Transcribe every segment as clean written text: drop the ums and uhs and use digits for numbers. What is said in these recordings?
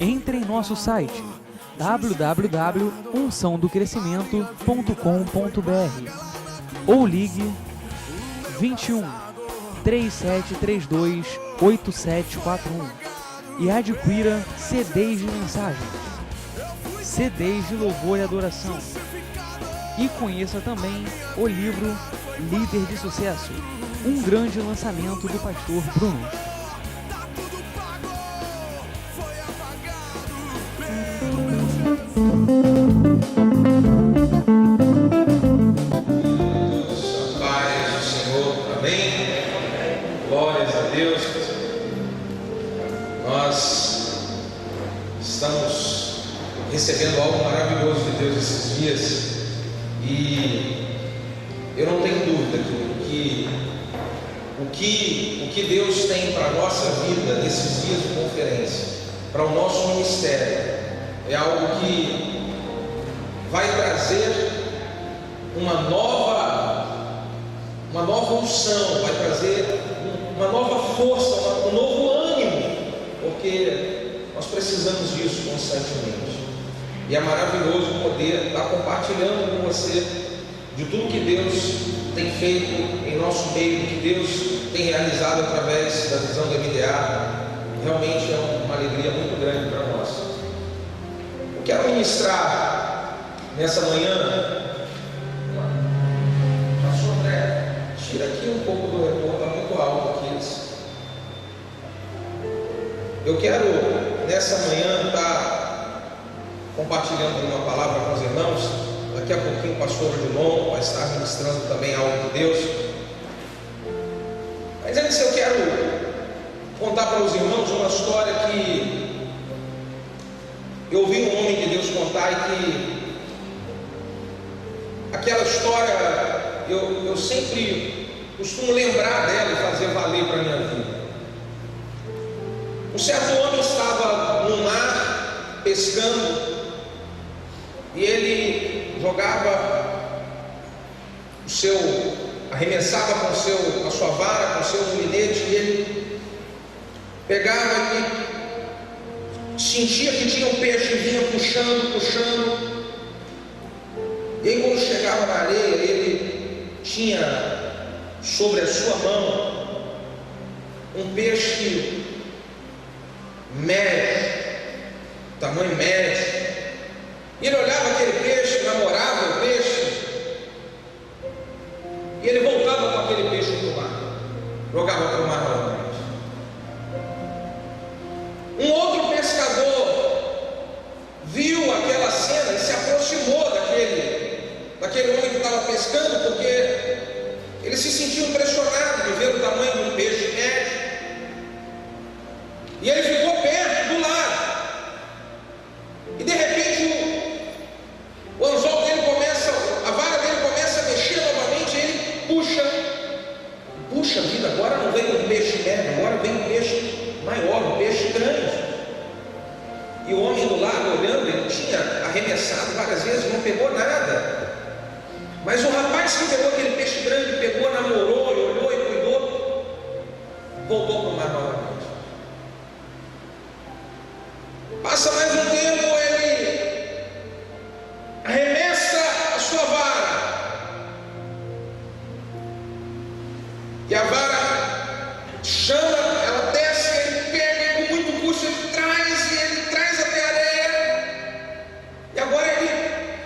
Entre em nosso site www.unçãodocrescimento.com.br ou ligue 21 3732 8741 e adquira CDs de mensagens, CDs de louvor e adoração, e conheça também o livro Líder de Sucesso, um grande lançamento do pastor Bruno. Paz do Senhor, amém? Glórias a Deus. Nós estamos recebendo algo maravilhoso de Deus esses dias e eu não tenho dúvida que o que Deus tem para a nossa vida nesses dias de conferência, para o nosso ministério, é algo que vai trazer uma nova unção, vai trazer uma nova força, um novo ânimo, porque nós precisamos disso constantemente. E é maravilhoso poder estar compartilhando com você de tudo que Deus tem feito em nosso meio, que Deus tem realizado através da visão da MDA. Realmente é uma alegria muito grande para nós. Eu quero ministrar nessa manhã. Pastor André, tira aqui um pouco do retorno, está muito alto aqui. Eu quero nessa manhã estar compartilhando uma palavra com os irmãos. Daqui a pouquinho o pastor Odilon vai estar ministrando também algo de Deus. Mas antes eu quero contar para os irmãos uma história que eu ouvi um homem de Deus contar, e que aquela história eu sempre costumo lembrar dela e fazer valer para a minha vida. Um certo homem estava no mar pescando e ele arremessava com a sua vara, com o seu mulinete, e ele pegava e sentia que tinha um peixe, vinha puxando, e aí quando chegava na areia, ele tinha sobre a sua mão um peixe médio, tamanho médio, e ele olhava aquele peixe, namorava o peixe, e ele voltava com aquele peixe para o mar, jogava para o mar novamente. Um outro pescador viu aquela cena e se aproximou daquele homem que estava pescando, porque ele se sentiu impressionado de ver o tamanho de um peixe médio, e ele ficou perto do lado, e de repente o anzol dele a vara dele começa a mexer novamente, e ele puxa vida, agora não vem um peixe médio, agora vem um peixe maior, um peixe grande. E o homem do lado olhando, ele tinha arremessado várias vezes, não pegou nada. Mas o rapaz que pegou aquele peixe grande, pegou, namorou, olhou e cuidou, voltou para o mar novamente. Passa mais um tempo, ele arremessa a sua vara, e a vara chama, ela desce, ele pega, e com muito custo ele traz até a areia, e agora ele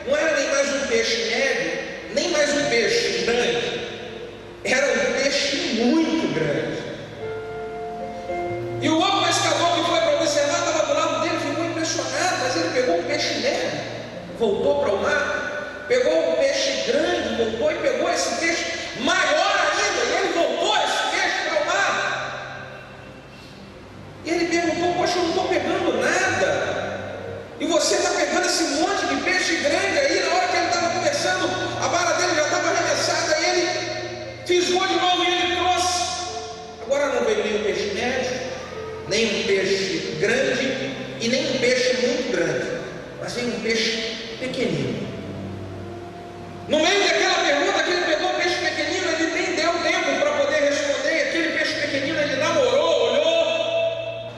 não era nem mais um peixe médio, nem mais um peixe grande, era um peixe muito grande. E o outro pescador que foi para observar estava do lado dele, ficou impressionado, mas ele pegou um peixe médio, voltou para o mar, pegou um peixe grande, voltou e pegou esse peixe maior ainda, e ele voltou esse peixe para o mar. E ele perguntou: poxa, eu não estou pegando nada, e você está pegando esse monte de peixe grande aí. Na hora que ele estava conversando, a vara dele já estava arremessada, e ele fisgou de novo e ele trouxe. Agora não veio nem um peixe médio, nem um peixe grande e nem um peixe muito grande, mas veio um peixe pequenino. No meio daquela pergunta que ele pegou o peixe pequenino, ele nem deu tempo para poder responder. Aquele peixe pequenino ele namorou, olhou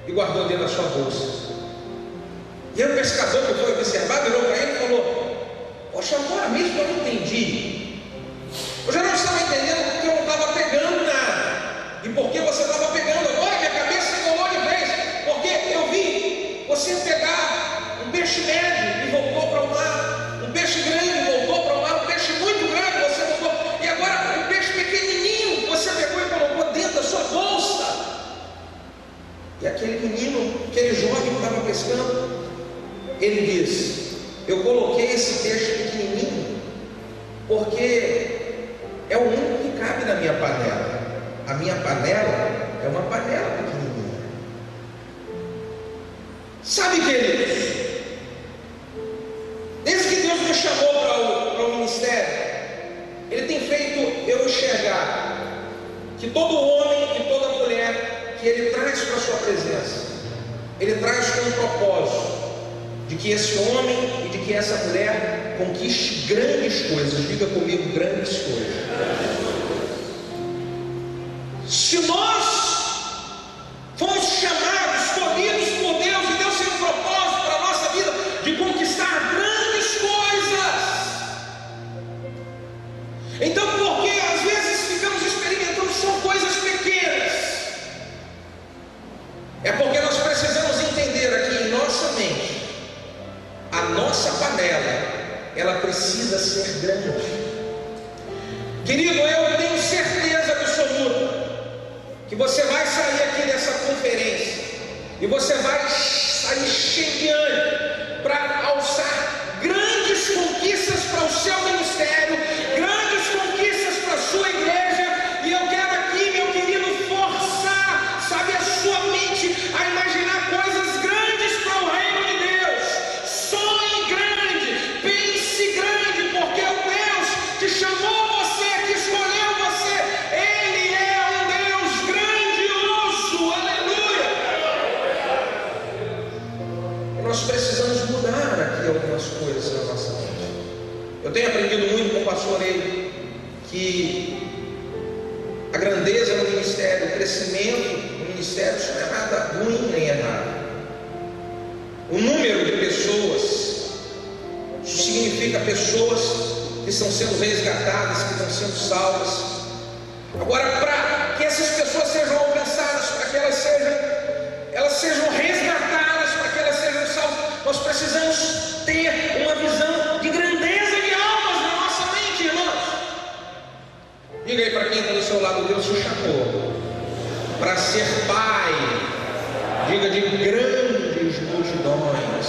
e guardou dentro da sua bolsa. E aí o pescador que foi observar virou para ele e falou: poxa, agora mesmo eu não entendi. Eu já não estava entendendo porque eu não estava pegando nada. E por que você estava pegando? Agora minha cabeça rolou de vez. Porque eu vi você pegar um peixe médio e voltou para o mar, um peixe grande e voltou para o mar, um peixe muito grande você voltou, e agora um peixe pequenininho você pegou e colocou dentro da sua bolsa. E aquele menino, aquele jovem que estava pescando, ele diz: eu coloquei esse peixe pequenininho porque é o único que cabe na minha panela. A minha panela é uma panela pequenininha. Sabe, queridos, desde que Deus me chamou para o ministério, Ele tem feito eu enxergar que todo homem e toda mulher que Ele traz para a sua presença, Ele traz com um propósito de que esse homem e de que essa mulher conquiste grandes coisas. Diga comigo, grandes coisas. Se nós fomos chamados, escolhidos por Deus, e Deus tem um propósito para a nossa vida de conquistar grandes coisas, então por que às vezes ficamos experimentando só coisas pequenas? É porque nós precisamos entender aqui em nossa mente, a nossa panela, ela precisa ser grande. Querido, eu tenho certeza absoluta que você vai sair aqui dessa conferência e você vai sair cheio de ânimo para alçar grandes conquistas para o seu ministério, grandes conquistas para a sua igreja. E eu quero aqui, meu querido, forçar, sabe, a sua mente a imaginar coisas grandes para o reino de Deus. Sonhe grande, pense grande, porque o Deus que chamou você, que escolheu você, Ele é um Deus grandioso. Aleluia! E nós precisamos mudar aqui algumas coisas na nossa mente. Eu tenho aprendido muito com o pastor Ney que a grandeza no ministério, o crescimento no ministério, isso não é nada ruim nem errado. O número de pessoas, isso significa pessoas que estão sendo resgatadas, que estão sendo salvas. Agora, para que essas pessoas sejam alcançadas, para que elas sejam resgatadas, para que elas sejam salvas, nós precisamos ter uma visão de grandeza de almas na nossa mente, irmãos. Diga aí para quem está do seu lado: Deus te chamou para ser pai. Diga, de grandes multidões.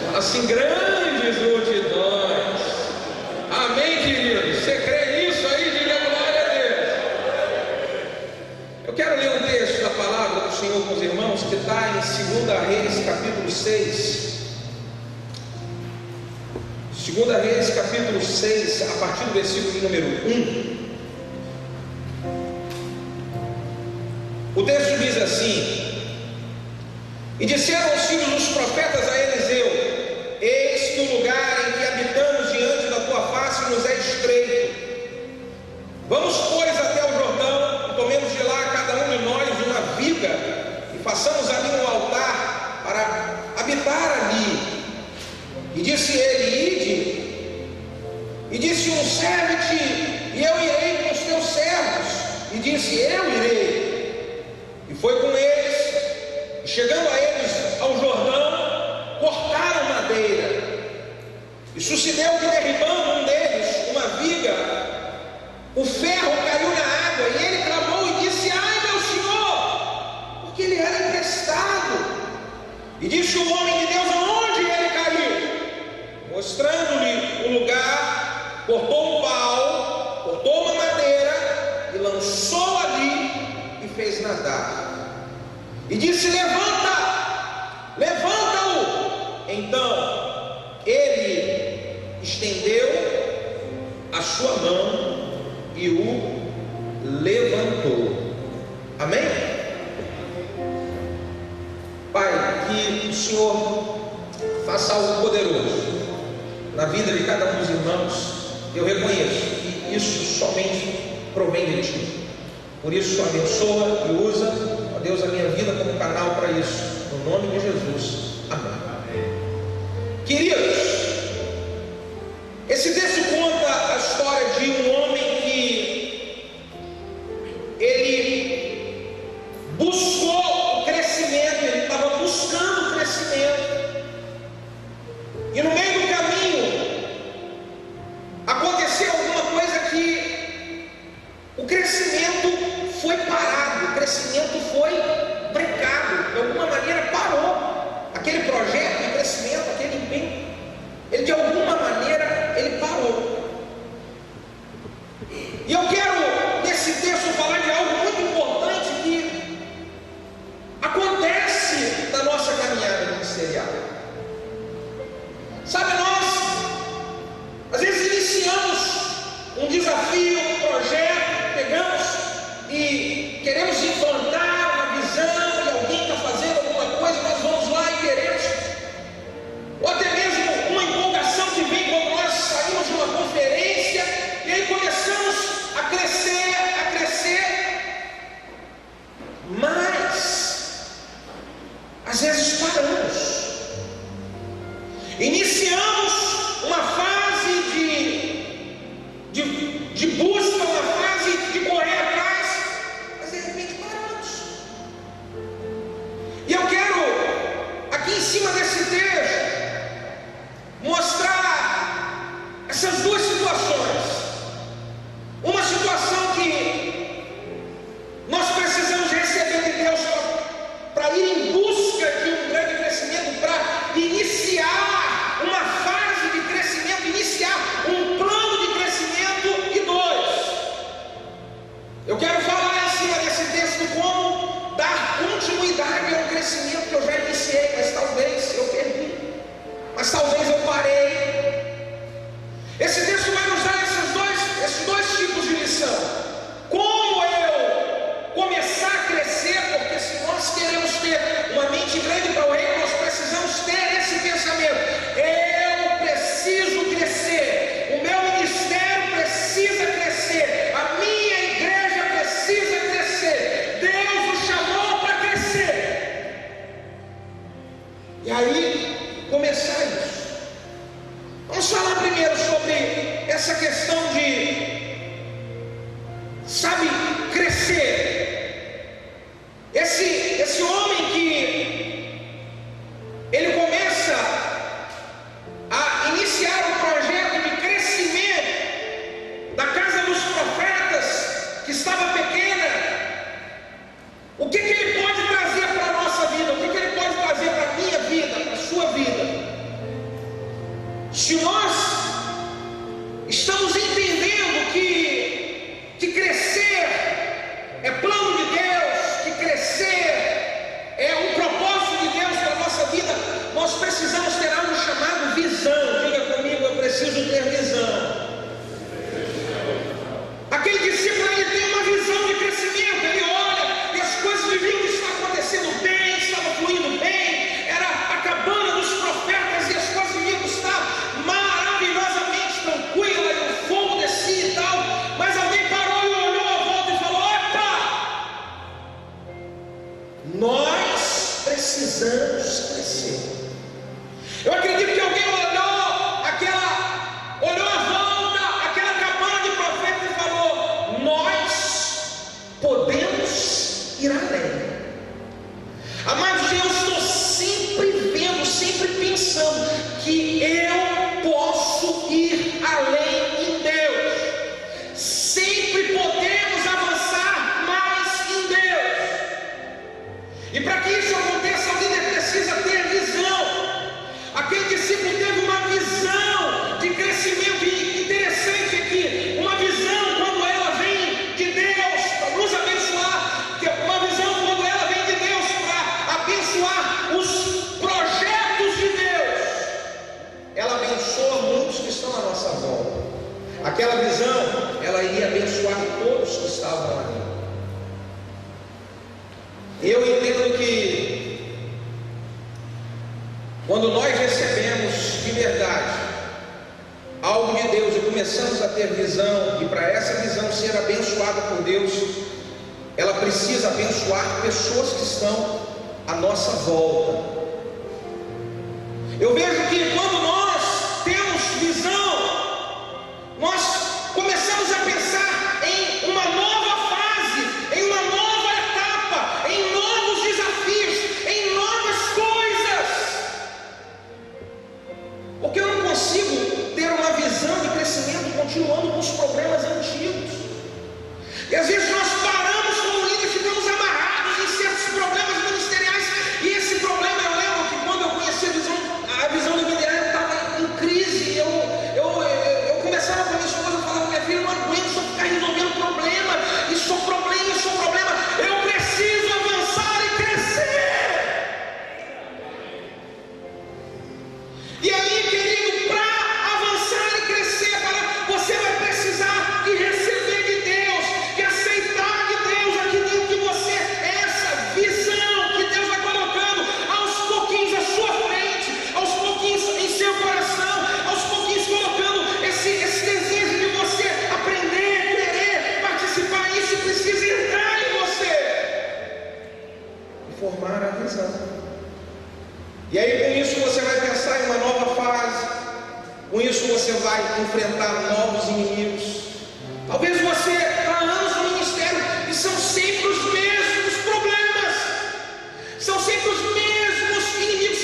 Fala assim: grandes multidões. Amém, querido? Você crê nisso aí? Diga glória a Deus. Eu quero ler um texto da palavra do Senhor com os irmãos, que está em 2 Reis, capítulo 6. 2 Reis, capítulo 6, a partir do versículo número 1. O texto diz assim: e disseram os filhos dos profetas a Eliseu: eis que o lugar em que habitamos diante da tua face nos é estreito. Vamos, pois, até o Jordão, e tomemos de lá cada um de nós uma viga, e façamos ali um altar para habitar ali. E disse ele: ide. E disse um: serve-te, e eu irei com os teus servos. E disse: eu irei. E foi com eles. E chegando a eles ao Jordão, cortaram madeira. E sucedeu que, derribando um deles uma viga, o ferro caiu na água. E ele clamou e disse: ai, meu senhor, porque ele era emprestado. E disse o homem de Deus: aonde ele caiu? Mostrando-lhe o lugar, cortou um pau, cortou uma madeira e lançou ali e fez nadar. E disse: levanta, levanta-o. Então ele estendeu a sua mão e o levantou. Amém? Pai, que o Senhor faça algo poderoso na vida de cada um dos irmãos. Eu reconheço que isso somente provém de Ti. Por isso, abençoa e usa, ó Deus, a minha vida como canal para isso. No nome de Jesus. Amém. Queridos, esse texto conta a história de um homem que ele buscou o crescimento, ele estava buscando o crescimento, e no meio do caminho aconteceu alguma coisa que o crescimento foi parado, o crescimento foi brecado, de alguma maneira parou. Aquele projeto de crescimento, aquele empenho, ele de alguma maneira, ele parou. E eu quero, nesse texto, falar de algo muito importante que acontece na nossa caminhada ministerial. Sabe, nós, às vezes, iniciamos um desafio, um projeto, pegamos e queremos implantar uma visão, e alguém está fazendo alguma coisa, nós vamos lá e queremos, ou até mesmo uma empolgação que vem quando nós saímos de uma conferência, e aí começamos a crescer, mas às vezes paramos, iniciamos uma fase de busca, uma fase de correr atrás, mas de repente paramos. E eu quero, aqui em cima desse texto, mostrar essas duas situações. Uma situação que nós precisamos receber de Deus para ir em busca de um grande crescimento, para iniciar uma fase de crescimento, iniciar um plano de crescimento. E dois, eu quero falar em cima desse texto como dar continuidade ao crescimento que eu já iniciei, mas talvez eu perdi, mas talvez eu parei. Esse texto vai nos dar esses dois tipos de lição. Como eu começar a crescer, porque se nós queremos ter uma mente grande para o reino, nós precisamos ter esse pensamento: eu preciso crescer, o meu ministério precisa crescer, a minha igreja precisa crescer, Deus nos chamou para crescer. E aí, começar isso. Vamos falar primeiro sobre essa questão de, sabe, crescer. Esse homem que ele começa a iniciar um projeto de crescimento da casa dos profetas, que estava pequena, o que ele pode trazer para a nossa vida? O que ele pode trazer para a minha vida, para a sua vida? Se nós estamos entendendo que crescer é plano de Deus, que crescer é um propósito de Deus para a nossa vida, nós precisamos ter algo chamado visão. Diga comigo: eu preciso ter visão. Aquele discípulo, ele tem uma visão de crescimento, ele olha e as coisas deviam estar acontecendo bem, estava fluindo bem, era a cabana dos profetas e as coisas deviam estar maravilhosamente tranquila, e o fogo descia e tal, mas alguém parou e olhou à volta e falou: opa, nós precisamos crescer. Eu acredito que alguém olhou à volta aquela cabana de profetas e falou: nós podemos ir além. Amados, eu estou sempre vendo, sempre pensando que eu posso ir além em Deus. Sempre podemos avançar mais em Deus. E para que isso aconteça, o líder precisa ter visão. Aquele discípulo teve uma visão de crescimento, e interessante aqui, uma visão quando ela vem de Deus para nos abençoar, que é uma visão quando ela vem de Deus para abençoar os projetos de Deus, ela abençoa muitos que estão à nossa volta. Aquela visão, ela iria abençoar todos que estavam ali. Eu entendo que quando nós recebemos de verdade algo de Deus e começamos a ter visão, e para essa visão ser abençoada por Deus, ela precisa abençoar pessoas que estão à nossa volta. Eu vejo que quando nós começamos a pensar em uma nova fase, em uma nova etapa, em novos desafios, em novas coisas. Porque eu não consigo ter uma visão de crescimento continuando com os problemas antigos. E às vezes nós paramos como líderes, ficamos amarrados em certos problemas ministeriais. E esse problema, eu lembro que quando eu conheci a visão liderar, eu estava em crise. Eu começava com a minha esposa, eu falava: minha filha, eu não aguento só ficar resolvendo problema. Isso é problema, isso é problema. Eu preciso avançar e crescer. E aí, querido, para avançar e crescer, você vai precisar de receber de Deus, de aceitar de Deus aqui dentro de você essa visão que Deus vai colocando aos pouquinhos à sua frente, aos pouquinhos em seu coração, aos pouquinhos colocando esse desejo de você aprender, querer participar. Isso precisa entrar em você e formar a visão. E aí, com isso, você vai pensar em uma nova fase. Com isso, você vai enfrentar novos inimigos. Talvez você está há anos no ministério e são sempre os mesmos problemas. São sempre os mesmos inimigos,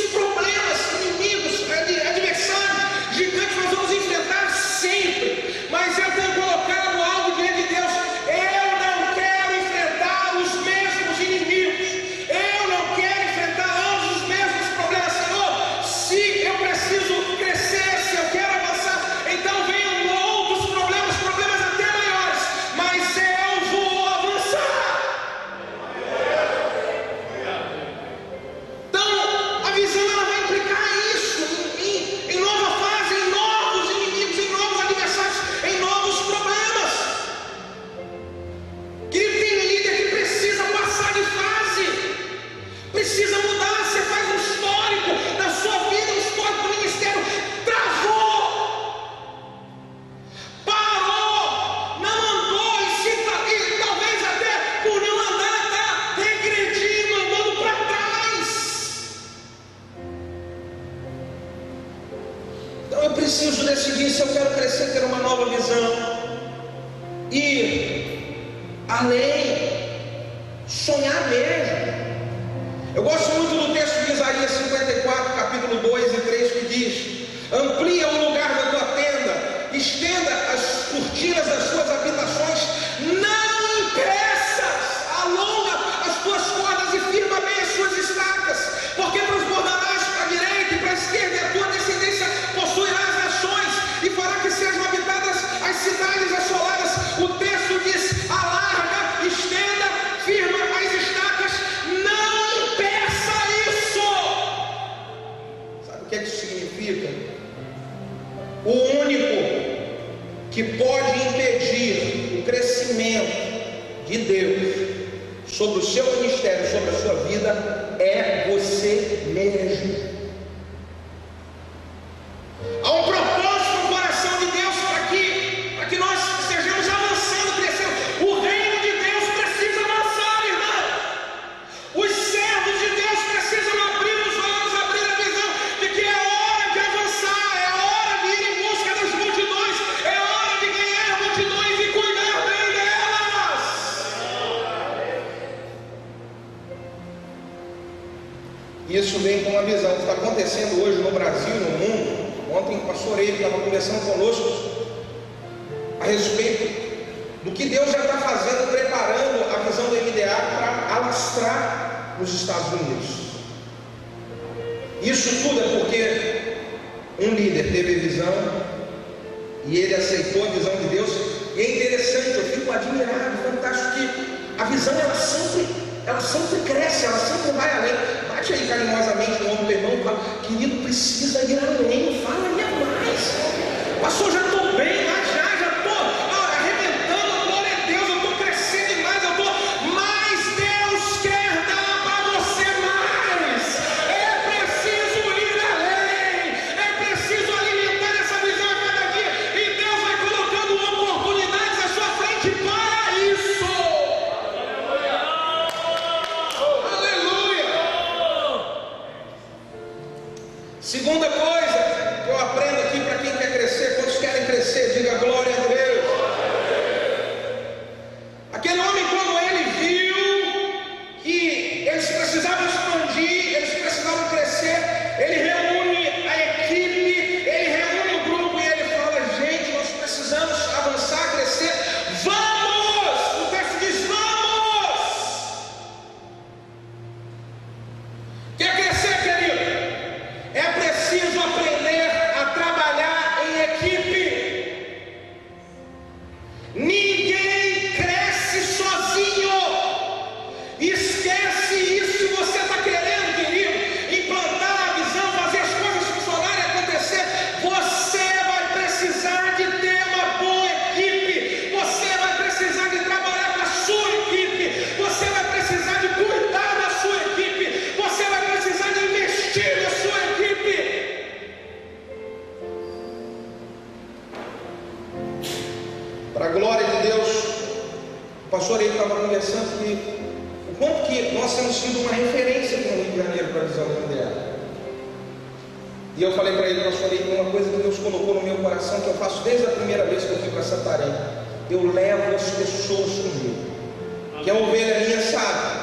adversários, gigantes nós vamos enfrentar sempre. Mas eu tenho colocado algo diante de Deus. Eu não quero enfrentar os mesmos inimigos. Eu não quero enfrentar ambos os mesmos problemas. Senhor, se eu preciso crescer, se eu quero avançar, então venham outros problemas até maiores, mas eu vou avançar. Então, a visão ela vai implicar isso em nova fase, em novos inimigos, em novos adversários, em novos problemas. Querido, tem líder que precisa passar de fase, precisa mudar. Você faz um histórico na sua vida, um histórico do ministério. Travou, parou, não andou, e talvez até por não andar está regredindo, andando para trás. Então eu preciso decidir se eu quero crescer, ter uma nova visão, ir além, sonhar mesmo. Eu gosto muito do texto de Isaías 54, capítulo 2 e 3, que diz: amplia o lugar da tua tenda, estenda as cortinas das tuas habitações, não impeças, alonga as tuas cordas e firma bem as suas estacas, porque transbordarás para a direita e para a esquerda, e a tua descendência possuirá as nações, e fará que sejam habitadas as cidades assoladas. O texto diz: alarga, estenda, firma as estacas, não impeça isso. Sabe o que isso significa? O único que pode impedir o crescimento de Deus sobre o seu ministério, sobre a sua vida, é você mesmo. Há um propósito no coração de Deus para que nós estejamos avançando, crescendo. O reino de Deus precisa avançar, irmão. Os servos de Deus precisam abrir os olhos, abrir a visão de que é hora de avançar, é hora de ir em busca das multidões, é hora de ganhar multidões e cuidar bem delas. Isso vem com uma visão. O que está acontecendo hoje no Brasil e no mundo. Ontem o pastor Eire estava conversando conosco a respeito do que Deus já está fazendo, preparando a visão do MDA para alastrar nos Estados Unidos. Isso tudo é porque um líder teve visão e ele aceitou a visão de Deus. E é interessante, eu fico admirado, fantástico, que a visão ela sempre cresce, ela sempre vai além. Bate aí carinhosamente no ombro do irmão e fala: querido, precisa ir além, fala mais. Pastor, já estou bem, mas já estou arrebentando, glória a Deus, eu estou crescendo demais, mas Deus quer dar para você mais. É preciso ir além, é preciso alimentar essa visão a cada dia, e Deus vai colocando oportunidades à sua frente para isso. Segunda coisa que eu aprendo aqui para quem quer crescer: quantos querem querem crescer, diga glória a Deus. Aquele homem, quando ele viu que eles precisavam expandir, eles precisavam crescer, ele reúne a equipe, ele reúne o grupo e ele fala: gente, nós precisamos avançar, crescer, vamos! O texto diz: vamos! Quer crescer, querido? É preciso aprender a trabalhar em equipe. Ninguém cresce sozinho. Esquece isso se você está querendo, querido, implantar a visão, fazer as coisas funcionarem, acontecer. Você vai precisar de ter uma boa equipe. Você vai precisar de trabalhar com a sua equipe. Você vai precisar de cuidar da sua equipe. Você vai precisar de investir na sua equipe. Para a glória de Deus, o pastor aí estava conversando que o quanto que nós temos sido uma referência aqui no Rio de Janeiro para a visão evangélica. E eu falei para ele, pastor, aí uma coisa que Deus colocou no meu coração, que eu faço desde a primeira vez que eu fui para Santarém: eu levo as pessoas comigo. Que a ovelha minha sabe.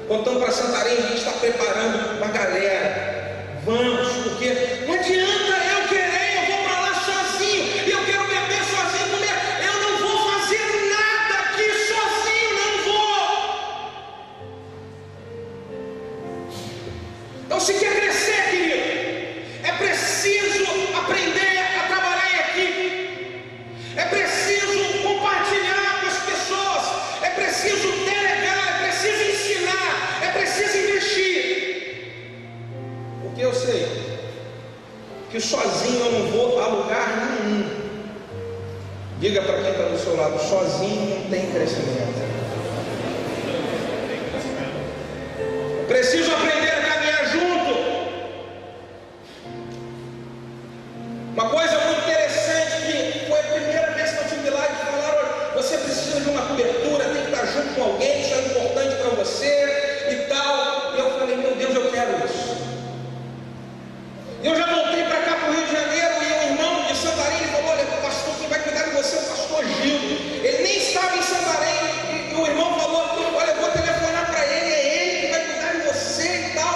Quando estamos para Santarém, a gente está preparando uma galera. Vamos, porque não adianta eu querer, eu vou para lá sozinho, e eu quero beber sozinho, comer. Eu não vou fazer nada aqui sozinho, não vou. Então, se quer crescer, querido, é preciso aprender a trabalhar em equipe. É preciso compartilhar com as pessoas. É preciso delegar, é preciso ensinar, é preciso investir. Porque eu sei que sozinho eu não vou a lugar nenhum. Diga para quem está do seu lado: sozinho não tem crescimento. Preciso aprender a caminhar junto. Uma coisa muito interessante, que foi a primeira vez que eu tive lá, e falaram: olha, você precisa de uma cobertura, tem que estar junto com alguém, isso é importante para você e tal. E eu falei: meu Deus, eu quero isso. Eu já voltei para cá, para o Rio de Janeiro, e o irmão de Santarém falou: olha, o pastor que vai cuidar de você é o pastor Gil. Ele nem estava em Santarém, e o irmão falou: olha, eu vou telefonar para ele, é ele que vai cuidar de você e tal.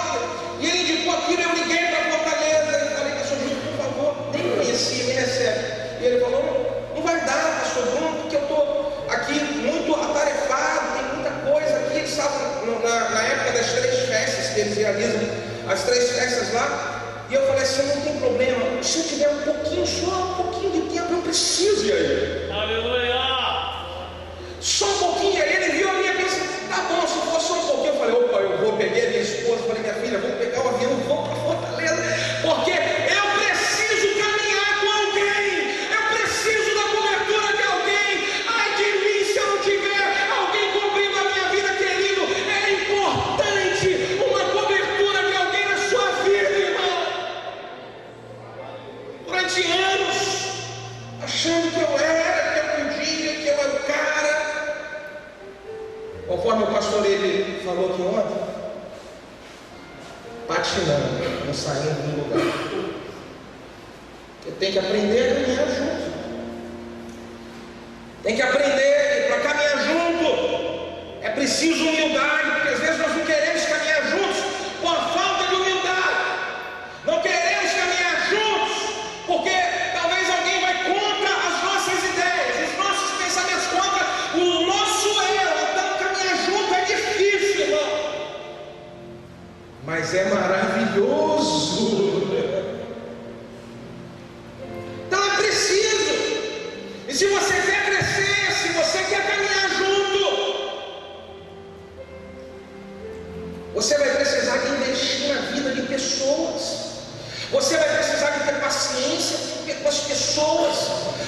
E ele indicou aquilo, eu liguei para Fortaleza e falei: pastor Gil, por favor, nem conhecia, me recebe. E ele falou: não vai dar, pastor Bruno, porque eu estou aqui muito atarefado, tem muita coisa aqui, sabe, na época das 3 festas que eles realizam, as 3 festas lá. E eu falei assim: não tem problema, se eu tiver um pouquinho, só um pouquinho de tempo, eu preciso ir aí. Aleluia! Só um pouquinho. E aí ele viu a minha e disse: tá bom, se for só um pouquinho. Eu falei: opa, eu vou. Peguei a minha esposa, falei: minha filha, vou pegar o avião, vou para Fortaleza, porque eu preciso caminhar com alguém, eu preciso da cobertura de alguém. Ai de mim se eu não tiver alguém cobrindo a minha vida, querido. É importante uma cobertura de alguém na sua vida, irmão. Durante anos, achando que eu era, que eu podia, que eu era o cara, conforme o pastor ele falou aqui ontem, patinando, não saindo do lugar. Eu tenho que aprender a caminhar junto. Tem que aprender, e para caminhar junto é preciso humildade, porque às vezes nós não queremos caminhar juntos por falta de humildade. Não queremos caminhar juntos porque talvez alguém vai contra as nossas ideias, os nossos pensamentos, contra o nosso eu. Então caminhar junto é difícil, irmão, mas é maravilhoso. Então é preciso. E se você quer crescer, se você quer caminhar junto, você vai precisar de investir na vida de pessoas. Você vai precisar de ter paciência com as pessoas.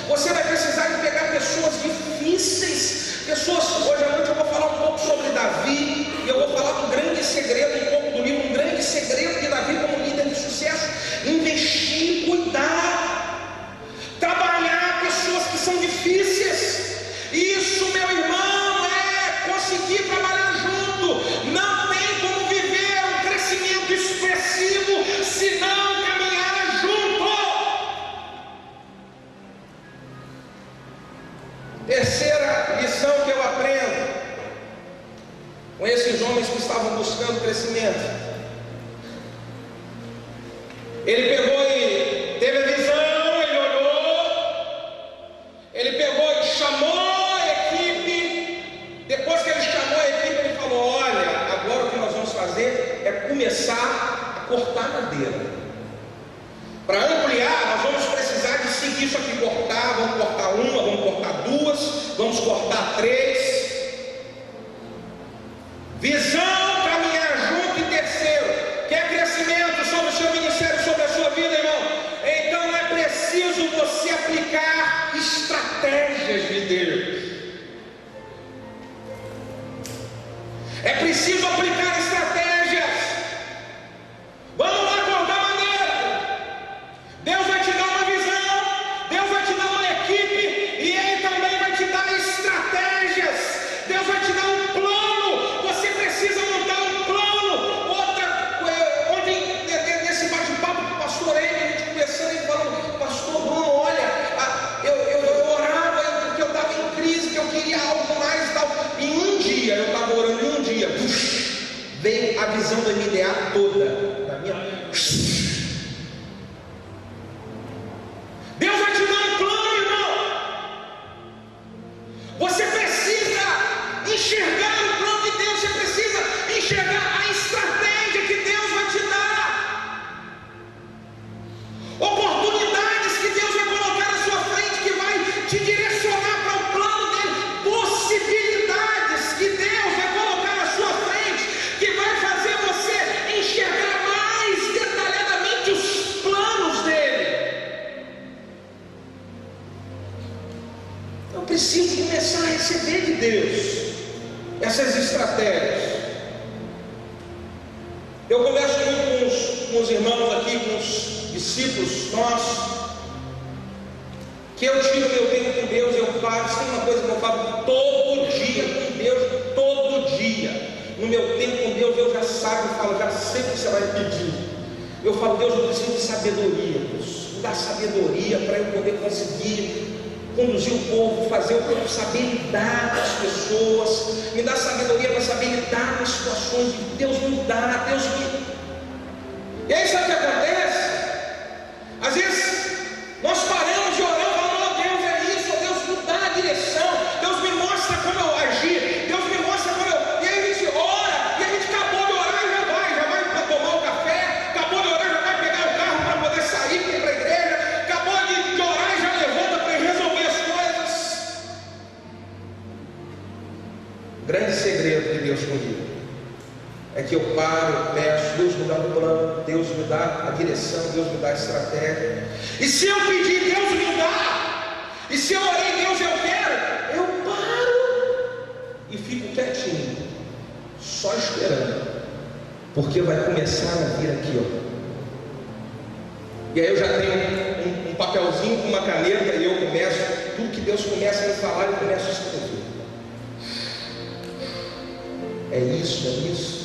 Você vai precisar de pegar pessoas difíceis. Pessoas, hoje à noite eu vou falar um pouco sobre Davi. E eu vou falar um grande segredo, um pouco do livro, um grande segredo de Davi como líder de sucesso. Investir, cuidar, trabalhar pessoas que são difíceis. Isso, meu irmão, é conseguir trabalhar junto. Não tem como viver um crescimento expressivo se não caminhar junto. Ele pegou e teve a visão, ele olhou, ele pegou e chamou a equipe. Depois que ele chamou a equipe, ele falou: olha, agora o que nós vamos fazer é começar a cortar madeira. Para ampliar, nós vamos precisar de seguir isso aqui, cortar. Vamos cortar uma, vamos cortar duas, vamos cortar três. Visão, caminhar junto. E terceiro, quer crescimento sobre o seu ministério, sobre a sua vida, irmão? Então é preciso você aplicar estratégias de Deus. É preciso aplicar estratégias. Vamos lá cortar madeira. Deus vai te dar uma visão, Deus vai te dar uma equipe, e Ele também vai te dar estratégias. Deus vai te dar um plano. Você precisa montar um plano. Ontem, nesse bate-papo com o pastor Amy, a gente conversando e falando: pastor Bruno, olha, eu orava porque eu estava em crise, que eu queria algo mais e tal. Em um dia, eu estava orando, em um dia, veio a visão do MDA toda na minha. Deus vai te dar um plano, irmão. Você precisa enxergar o plano de Deus. Você precisa enxergar a estratégia que Deus vai te dar. Oportunidades que Deus vai colocar na sua frente, que vai te direcionar para o plano dele. Possibilidades que Deus vai colocar na sua frente, que vai fazer você enxergar mais detalhadamente os planos dele. Eu preciso começar a receber de Deus essas estratégias. Eu converso muito com os irmãos aqui, com os discípulos nossos, que eu tiro meu tempo com Deus, eu falo. Tem uma coisa que eu falo todo dia com Deus, todo dia. No meu tempo com Deus, eu já sabe, eu falo, já sei o que você vai pedir. Eu falo: Deus, eu preciso de sabedoria, Deus. Me dá sabedoria para eu poder conseguir conduzir o povo, fazer o povo saber lidar com as pessoas. Me dá sabedoria para saber lidar com as situações. Deus me dá, Deus me... E aí sabe o que acontece? Às vezes nós paramos de orar, falando: oh, Deus, é isso, oh, Deus me dá a direção, Deus me mostra como eu agir, Deus me mostra como eu... E aí a gente ora, e a gente acabou de orar e já vai para tomar o café, acabou de orar, já vai pegar o carro para poder sair para ir para a igreja, acabou de orar e já levanta para resolver as coisas. O grande segredo de Deus comigo é que eu paro, eu peço, Deus me dá um plano, Deus me dá a direção, Deus me dá a estratégia. E se eu pedir, Deus me dá. E se eu orei, Deus, eu quero, eu paro e fico quietinho, só esperando, porque vai começar a vir aqui, ó. E aí eu já tenho um papelzinho com uma caneta, e eu começo, tudo que Deus começa a me falar, eu começo a escrever. É isso, é isso.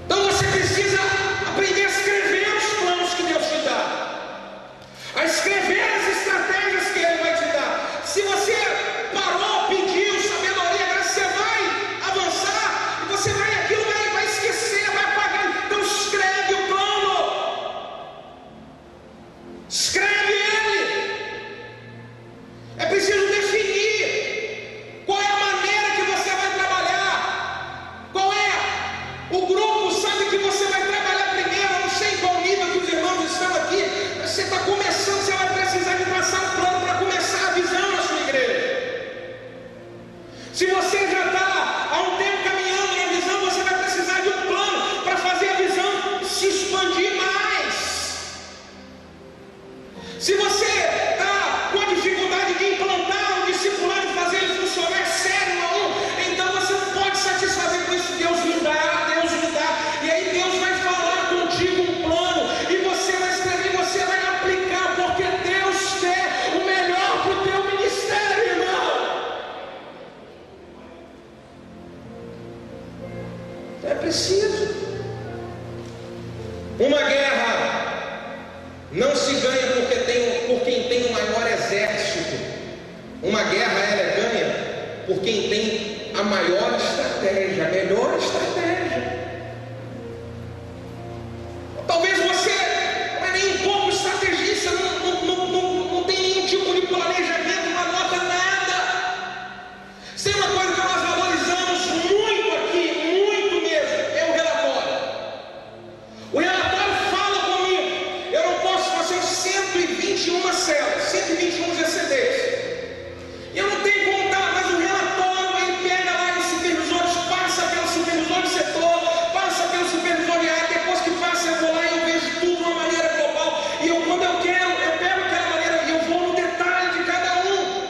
Então você precisa aprender a escrever os planos que Deus te dá, a escrever as estratégias que Ele vai te dar. Se você parou, pediu sabedoria, agora você vai avançar, e você vai, aquilo vai esquecer, vai apagar. Então escreve o plano, escreve ele. É preciso definir qual é a maneira que você vai trabalhar, qual é o grupo, sabe, que você vai trabalhar primeiro. Eu não sei em qual nível que os irmãos estão aqui. Você está começando, você vai precisar de traçar um plano para começar a visão na sua igreja. Se você já está há um tempo caminhando na visão, você vai precisar de um plano para fazer a visão se expandir mais. Se você está com a dificuldade de implantar o discipulado, de fazer ele funcionar sério a um, então você não pode satisfazer com isso. Deus me dá, Deus me dá. E aí Deus vai falar contigo um plano, e você vai escrever, você vai aplicar, porque Deus quer o melhor para o teu ministério, irmão. É preciso. Uma guerra não se ganha por quem tem o maior exército. Uma guerra ela é ganha por quem tem a maior estratégia, a melhor estratégia. Talvez você o planejamento não anota nada. Se tem uma coisa que nós valorizamos muito aqui, muito mesmo, é o relatório. O relatório fala comigo. Eu não posso fazer 121 células, 121 GCDs. Eu não tenho como dar, mas o relatório, ele pega lá os supervisores, passa pelo supervisor de setor, passa pelo supervisor de área, depois que passa eu vou lá e eu vejo tudo de uma maneira global. E eu, quando eu quero, eu pego aquela maneira e eu vou no detalhe de cada um.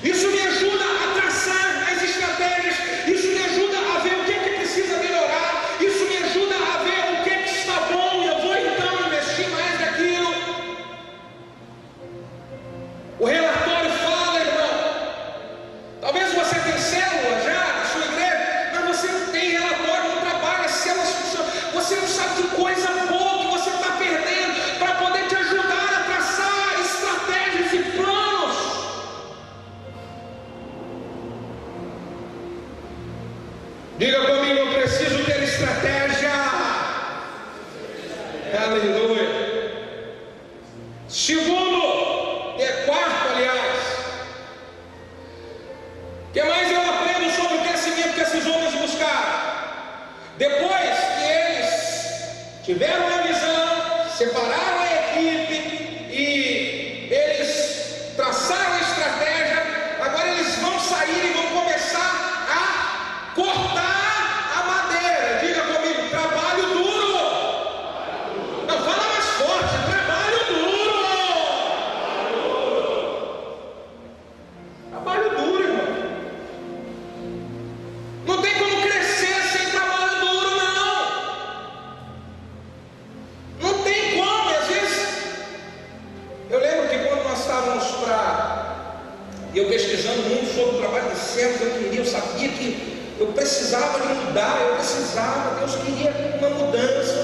Isso me ajuda a traçar as estratégias, isso me ajuda a ver o que é que precisa melhorar, isso me ajuda a ver o que é que está bom e eu vou então investir mais naquilo. O relatório fala, irmão. Talvez você tenha célula já na sua igreja, mas você não tem relatório, não trabalha, as células funcionam. Você não sabe que coisa boa que você está perdendo para poder te ajudar a traçar estratégias e planos. Diga comigo, eu preciso ter estratégia. Aleluia. Segundo, quarto, aliás, o que mais eu aprendo sobre o crescimento que esses homens buscaram? Depois que eles tiveram a visão, separaram a equipe e eles traçaram a estratégia, agora eles vão sair e vão começar a cortar a madeira. Diga comigo, trabalho duro. Não, fala mais forte, trabalho duro. Trabalho duro, irmão. Não tem como crescer sem trabalho duro, não. Não tem como. E às vezes, eu lembro que quando nós estávamos eu pesquisando muito sobre o trabalho de servos, eu sabia que eu precisava de mudar, Deus queria uma mudança.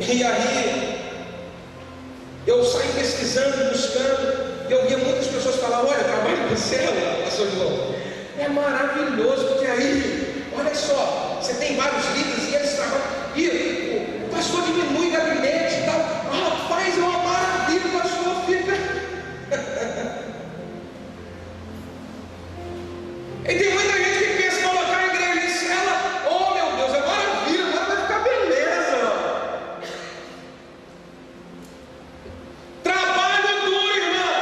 E aí, eu saí pesquisando, buscando, e eu via muitas pessoas falar: olha, trabalho de célula, pastor João, é maravilhoso, porque aí, olha só, você tem vários líderes e eles trabalham, e o pastor diminui gabinete e tal. Rapaz, é uma maravilha, o pastor fica. E tem muita gente que pensa em colocar a igreja em célula. Oh meu Deus, é maravilha, agora vai ficar beleza. Trabalho duro, irmão.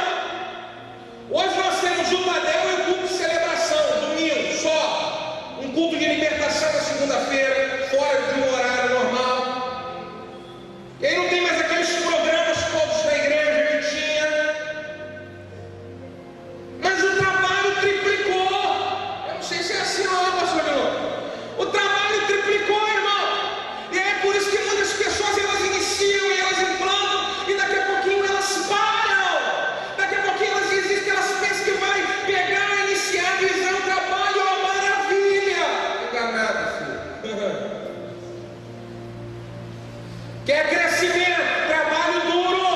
Hoje nós temos o Tadel e o culto de celebração, domingo só. Um culto de libertação na segunda-feira, fora de um horário normal. E aí não tem mais aqueles programas todos da igreja que tinha. Mas o trabalho triplicou. Eu não sei se é assim ou não, pastor João. O trabalho triplicou, irmão. E é por isso que muitas pessoas elas iniciam e elas implantam e daqui a pouquinho elas param. Daqui a pouquinho elas desistem, elas pensam que vai pegar, iniciar, visão, trabalho, ó, maravilha. Enganado, filho. Quer crescimento, trabalho duro.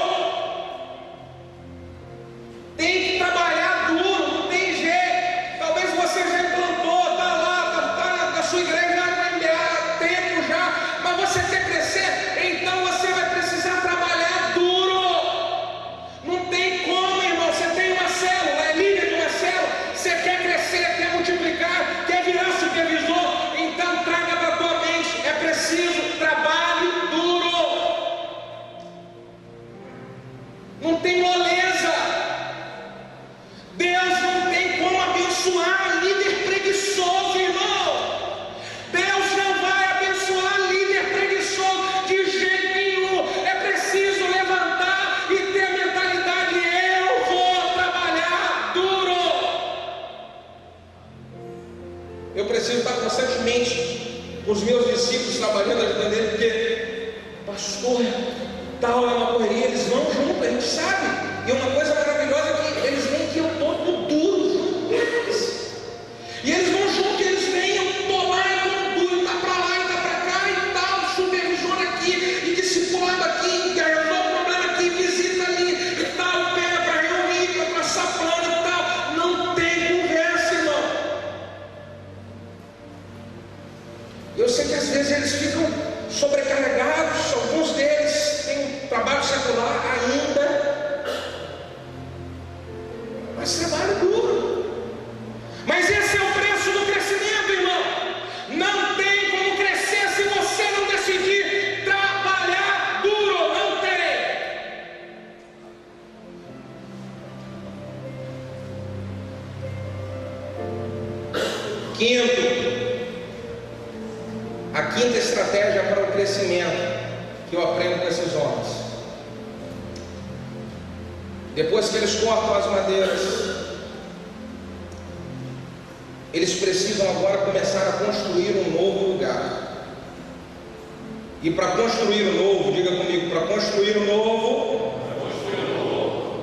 Tem que trabalhar duro, não tem jeito. Talvez você já implantou, está lá, está na sua igreja há tempo já, mas você quer crescer, então você vai precisar trabalhar duro. Não tem como, irmão. Você tem uma célula, é líder de uma célula, você quer crescer, quer multiplicar, quer virar supervisor, então traga para a tua mente, é preciso trabalho duro. Não tem moleza. Deus não tem como abençoar líder preguiçoso, irmão. Deus não vai abençoar líder preguiçoso de jeito nenhum. É preciso levantar e ter a mentalidade: eu vou trabalhar duro. Eu preciso estar constantemente com os meus discípulos trabalhando, ajudando eles, porque pastor, tal é uma correria, eles vão junto, a gente sabe. E uma coisa maravilhosa é que eles vêm que eu estou duro junto deles. E eles vão junto, eles vêm, eu estou lá, eu estou duro, está para lá, está para cá e tal, supervisor aqui, e discipulado aqui, e resolve o problema aqui, visita ali, e tal, pega para reunir, para passar plano e tal. Não tem conversa, irmão. Eu sei que às vezes eles ficam sobrecarregados, alguns deles têm um trabalho secular ainda, quinta estratégia para o crescimento que eu aprendo com esses homens. Depois que eles cortam as madeiras, eles precisam agora começar a construir um novo lugar. E para construir o novo, diga comigo, para construir o novo,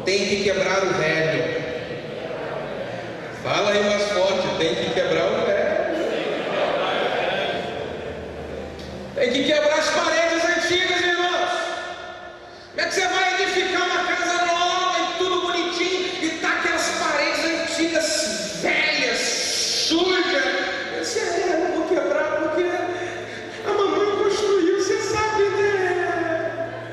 tem que quebrar o velho. Fala aí mais forte, tem que quebrar o velho. Tem que quebrar as paredes antigas, irmãos. Como é que você vai edificar uma casa nova e tudo bonitinho e tá aquelas paredes antigas, velhas, sujas? Você não vou quebrar porque a mamãe construiu, você sabe, né?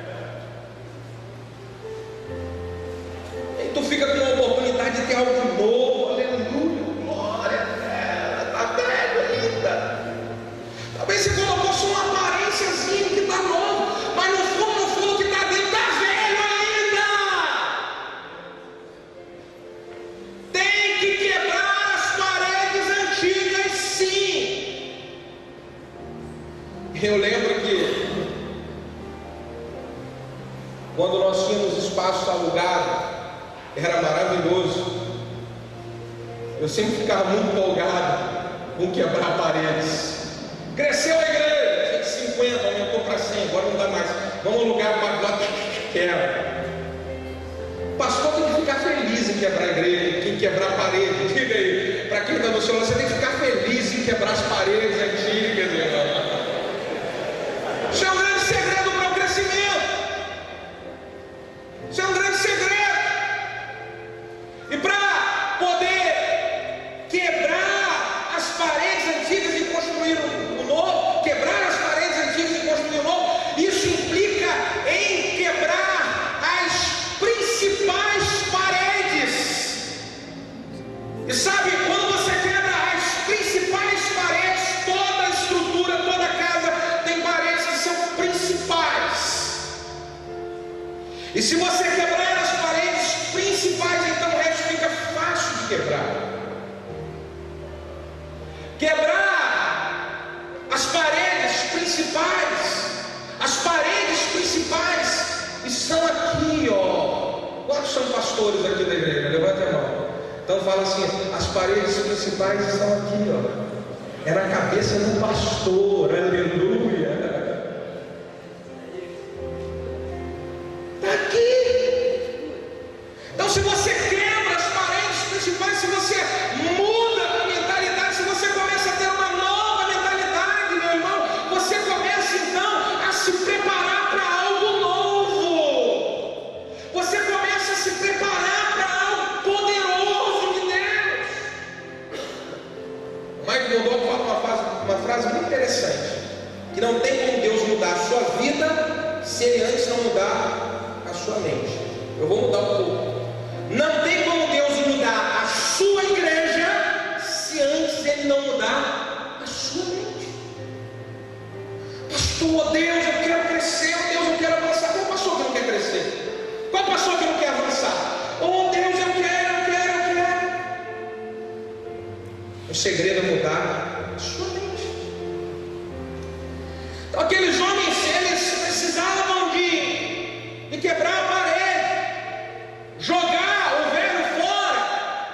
E tu fica com a oportunidade de ter algo novo, aleluia, glória a Deus, tá velho ainda. Talvez você colocou só uma aparênciazinha que tá novo, mas no fundo o que tá dentro tá velho ainda. Tem que quebrar as paredes antigas, sim. Eu lembro que quando nós tínhamos espaço alugado, era maravilhoso. Eu sempre ficava muito empolgado com quebrar paredes. Cresceu a igreja, 50, aumentou para 100, agora não dá mais. Vamos alugar para lá, quebra. O pastor tem que ficar feliz em quebrar a igreja, em quebrar a parede. Diga aí, para quem está no seu lado, você tem que ficar feliz em quebrar as paredes antigas, irmão. Isso é um grande segredo para o crescimento. Isso é um grande segredo. E para poder quebrar as paredes antigas e construir o novo, quebrar as paredes antigas e construir o novo, isso implica em quebrar as principais paredes. E sabe, quando você quebra as principais paredes, toda a estrutura, toda a casa tem paredes que são principais. E se você quebrar as paredes principais, então o resto fica fácil de quebrar. Quebrar as paredes principais estão aqui, ó. Quantos são pastores aqui da igreja? Levante a mão. Então fala assim: as paredes principais estão aqui, ó. É na cabeça do pastor, aleluia. Está aqui. Então, se você quebra as paredes principais, se você muda a mentalidade, se você começa a ter uma nova mentalidade, meu irmão, você começa então a se preparar para algo novo. Você começa a se preparar para algo poderoso de Deus. Mike Mundok fala uma frase muito interessante: que não tem como Deus mudar a sua vida se Ele antes não mudar a sua mente. Eu vou mudar um pouco. Não tem como Deus mudar a sua igreja se antes Ele não mudar a sua mente. Pastor, Deus, eu quero crescer. Deus, eu quero avançar. Qual pastor que não quer crescer? Qual pastor que não quer avançar? Oh Deus, eu quero. O segredo é mudar a sua mente. Então, aqueles homens, eles precisavam de quebrar a parede, jogar o velho fora,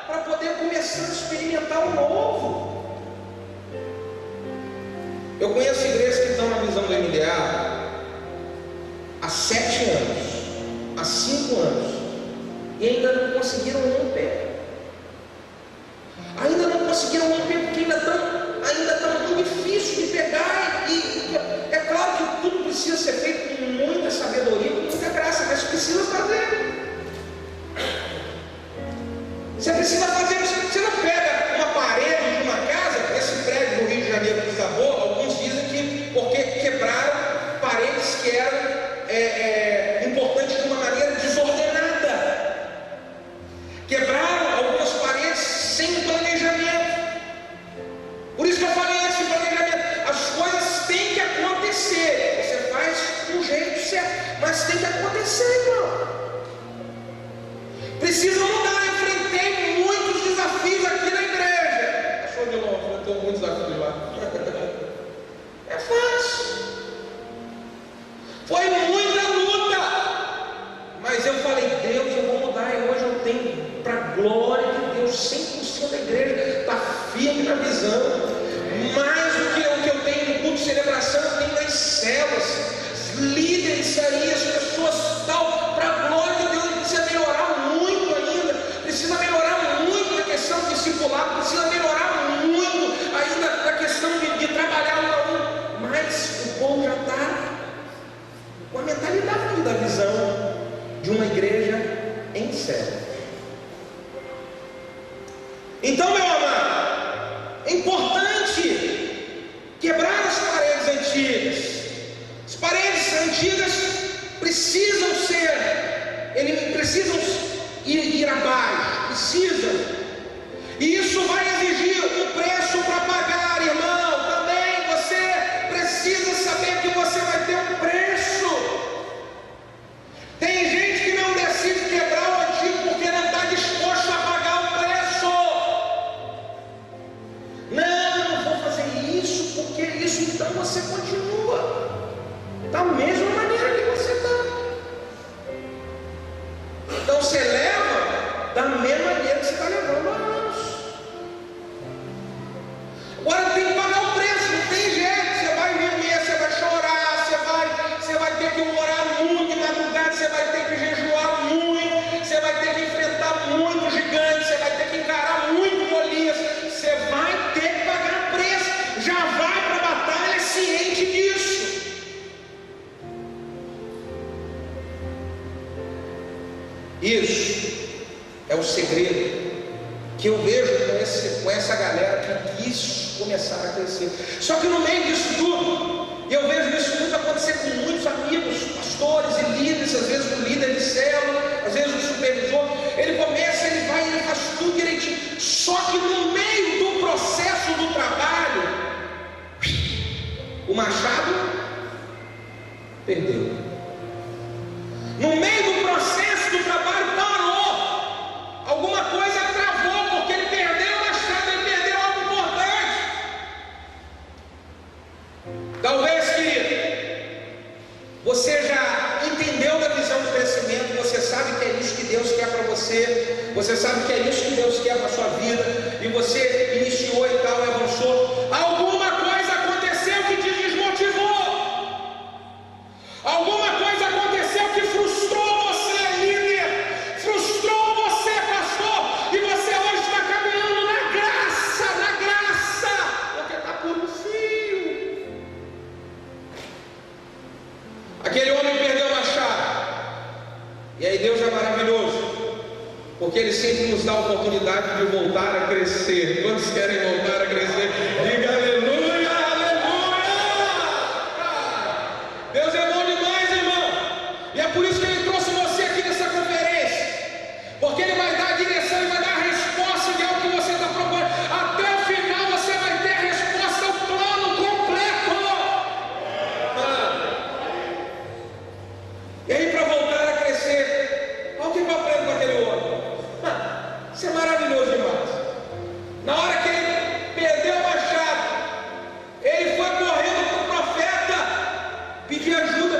para poder começar a experimentar o novo. Eu conheço igrejas que estão na visão do MDA há 7 anos, há 5 anos, e ainda não conseguiram romper. Ainda não conseguiram romper porque ainda está muito difícil de pegar. E é claro que tudo precisa ser feito com muita sabedoria, com muita graça, mas precisa fazer. Você precisa fazer. Você não pega uma parede de uma casa. Esse prédio do Rio de Janeiro que desabou, alguns dizem que porque quebraram paredes que eram importantes de uma maneira desordenada. Quebraram algumas paredes sem planejamento. Por isso que eu falei antes de planejamento. As coisas têm que acontecer. Você faz do jeito certo, mas tem que acontecer, irmão. Precisa mudar. Eu enfrentei muitos desafios aqui na igreja. Pastor Dilon, enfrentou muitos desafios lá. É fácil. Foi muita luta. Mas eu falei, Deus, eu vou mudar. E hoje eu tenho, para a glória de Deus, 100% da igreja está firme na visão. Mais do que o que eu tenho no culto de celebração, eu tenho nas células, líderes aí, as pessoas tal, para a glória de Deus. Precisa melhorar muito ainda, precisa melhorar muito na questão de discipulado, precisa melhorar muito ainda na questão de trabalhar um a um. Mas o povo já está com a mentalidade da visão de uma igreja em série. Então, meu amado, é importante quebrar as paredes antigas. As paredes antigas precisam ir abaixo, precisam. E isso vai exigir um preço para pagar, irmão. Também você precisa saber que você vai ter um preço. Tem gente que não decide quebrar o antigo porque não está disposto a pagar o preço. Não vou fazer isso porque isso, então você continua da mesma maneira que você está. Então você leva da mesma maneira que você está levando há anos. Agora tem que pagar o preço, não tem jeito. Você vai viver, você vai chorar, você vai ter que orar muito na madrugada, você vai ter que jejuar muito, você vai ter que enfrentar muito gigante, você vai ter que encarar muito Golias, você vai ter que pagar preço. Já vai para a batalha ciente disso. Isso é o segredo que eu vejo com essa galera que quis começar a crescer. Só que no meio disso tudo, eu vejo isso muito acontecer com muitos amigos, pastores e líderes, às vezes o líder de célula, às vezes o supervisor. Ele começa, ele vai, ele faz tudo direitinho. Só que no meio do processo do trabalho, o machado perdeu. No meio do processo do trabalho parou. Alguma coisa travou, porque ele perdeu o machado, ele perdeu algo importante. Talvez, querido, você já entendeu da visão do crescimento, você sabe que é isso que Deus quer para você sabe que é isso que Deus quer para a sua vida, e você iniciou e tal, e avançou. Alguma coisa aconteceu que te desmotivou. Alguma coisa aconteceu que frustrou você, líder, frustrou você, pastor, e você hoje está caminhando na graça, porque está por um fio. Aquele homem perdeu o machado, e aí Deus é maravilhoso, porque Ele sempre nos dá a oportunidade de voltar a crescer. Quantos querem voltar a crescer? Diga aleluia, aleluia! Deus é bom demais, irmão. E é por isso que Ele trouxe você aqui nessa conferência, porque Ele vai dar a direção e vai dar a resposta de algo que você está procurando. Até o final você vai ter a resposta ao plano completo. E aí, para voltar a crescer, olha o que eu aprendo com aquele homem. Isso é maravilhoso demais. Na hora que ele perdeu o machado, ele foi correndo para o profeta pedir ajuda.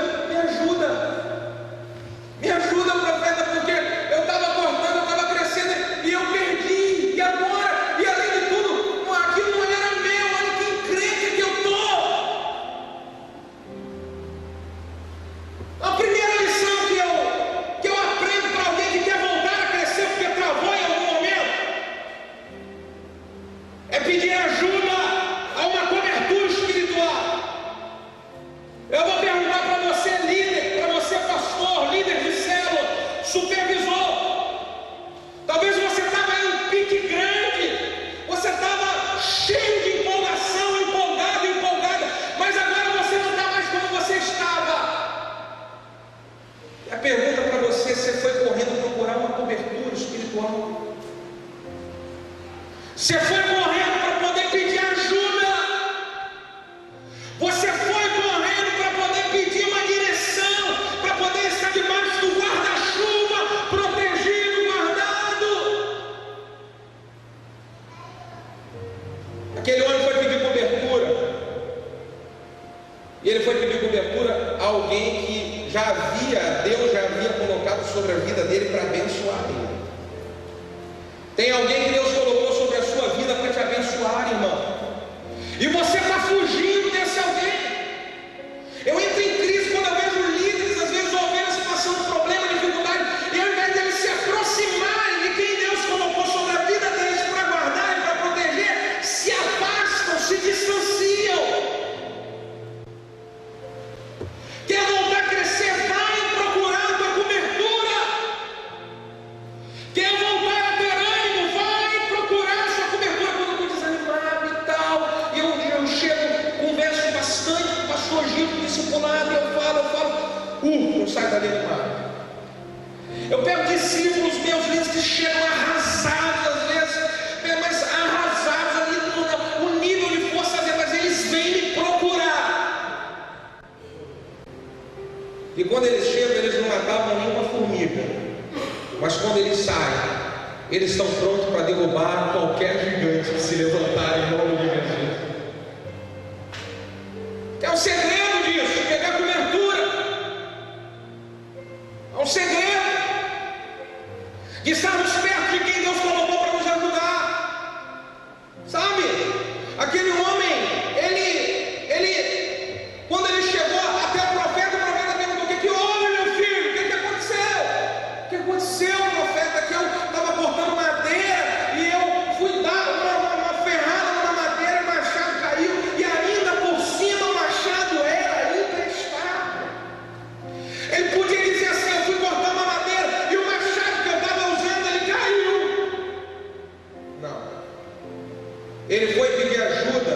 Me ajuda, profeta, porque eu estava cortando, eu estava crescendo e eu perdi. E agora? E além de tudo, aquilo não era meu. Olha que encrenca que eu estou. A primeira lição que eu aprendo para alguém que quer voltar a crescer porque travou em algum momento é pedir ajuda a uma cobertura espiritual. Eu vou perguntar para você, líder, para você, pastor, líder de célula, supervisor. Talvez você estava em um pique grande, você estava cheio de empolgação, empolgada, mas agora você não está mais como você estava. E a pergunta para você: você foi correndo procurar uma cobertura espiritual? Você foi correndo para poder pedir ajuda? Você foi correndo para poder pedir uma direção, para poder estar debaixo do guarda-chuva, protegido, guardado? Aquele homem foi pedir cobertura, e ele foi pedir cobertura a alguém que Deus já havia colocado sobre a vida dele para abençoar ele. Tem alguém que Deus colocou sobre a sua vida para te abençoar, irmão. E você está fugindo desse alguém. Eu entro em crise quando eu vejo líderes, às vezes ovelhas passando problema, dificuldade, e ao invés deles se aproximarem de quem Deus colocou sobre a vida deles para guardar e para proteger, se afastam, se distanciam. Quer voltar a crescer? Vai procurar a tua cobertura. Quer voltar a ter ânimo? Vai procurar a sua cobertura. Quando eu estou desanimado e tal, eu chego, converso bastante com o pastor Gil, discipulado, e eu falo, eu saio dali do mar. Eu pego discípulos meus líderes que chegam arrasados às vezes, mas arrasados ali no nível de força dele, mas eles vêm me procurar. E quando eles chegam, eles não matavam nenhuma formiga, mas quando eles saem, eles estão prontos para derrubar qualquer gigante que se levantar em nome de Jesus. É o segredo disso, pegar cobertura. É um segredo de estarmos perto de quem Deus colocou para nos ajudar. Sabe? Aquele homem, ele quando ele chegou até o profeta perguntou: o que houve, meu filho? O que aconteceu? O que aconteceu, profeta? Que eu estava cortando madeira e eu fui dar uma ferrada na madeira e o machado caiu, e ainda por cima o machado era emprestado. Ele podia dizer assim: eu fui cortar uma madeira e o machado que eu estava usando, ele caiu. Não. Ele foi pedir ajuda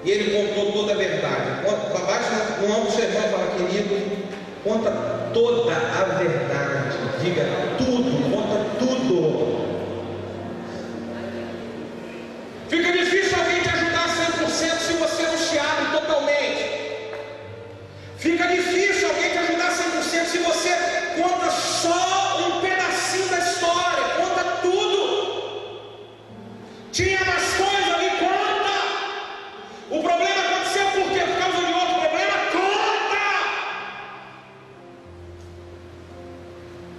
e ele contou toda a verdade. Abaixo no ombro do seu irmão, fala: querido, conta toda a verdade. Diga tudo, conta tudo. Fica difícil alguém te ajudar 100% se você não se abre totalmente. Fica difícil alguém te ajudar 100% se você conta só um pedacinho da história. Conta tudo. Tinha mais coisa ali, conta. O problema aconteceu por quê? Por causa de outro problema? Conta.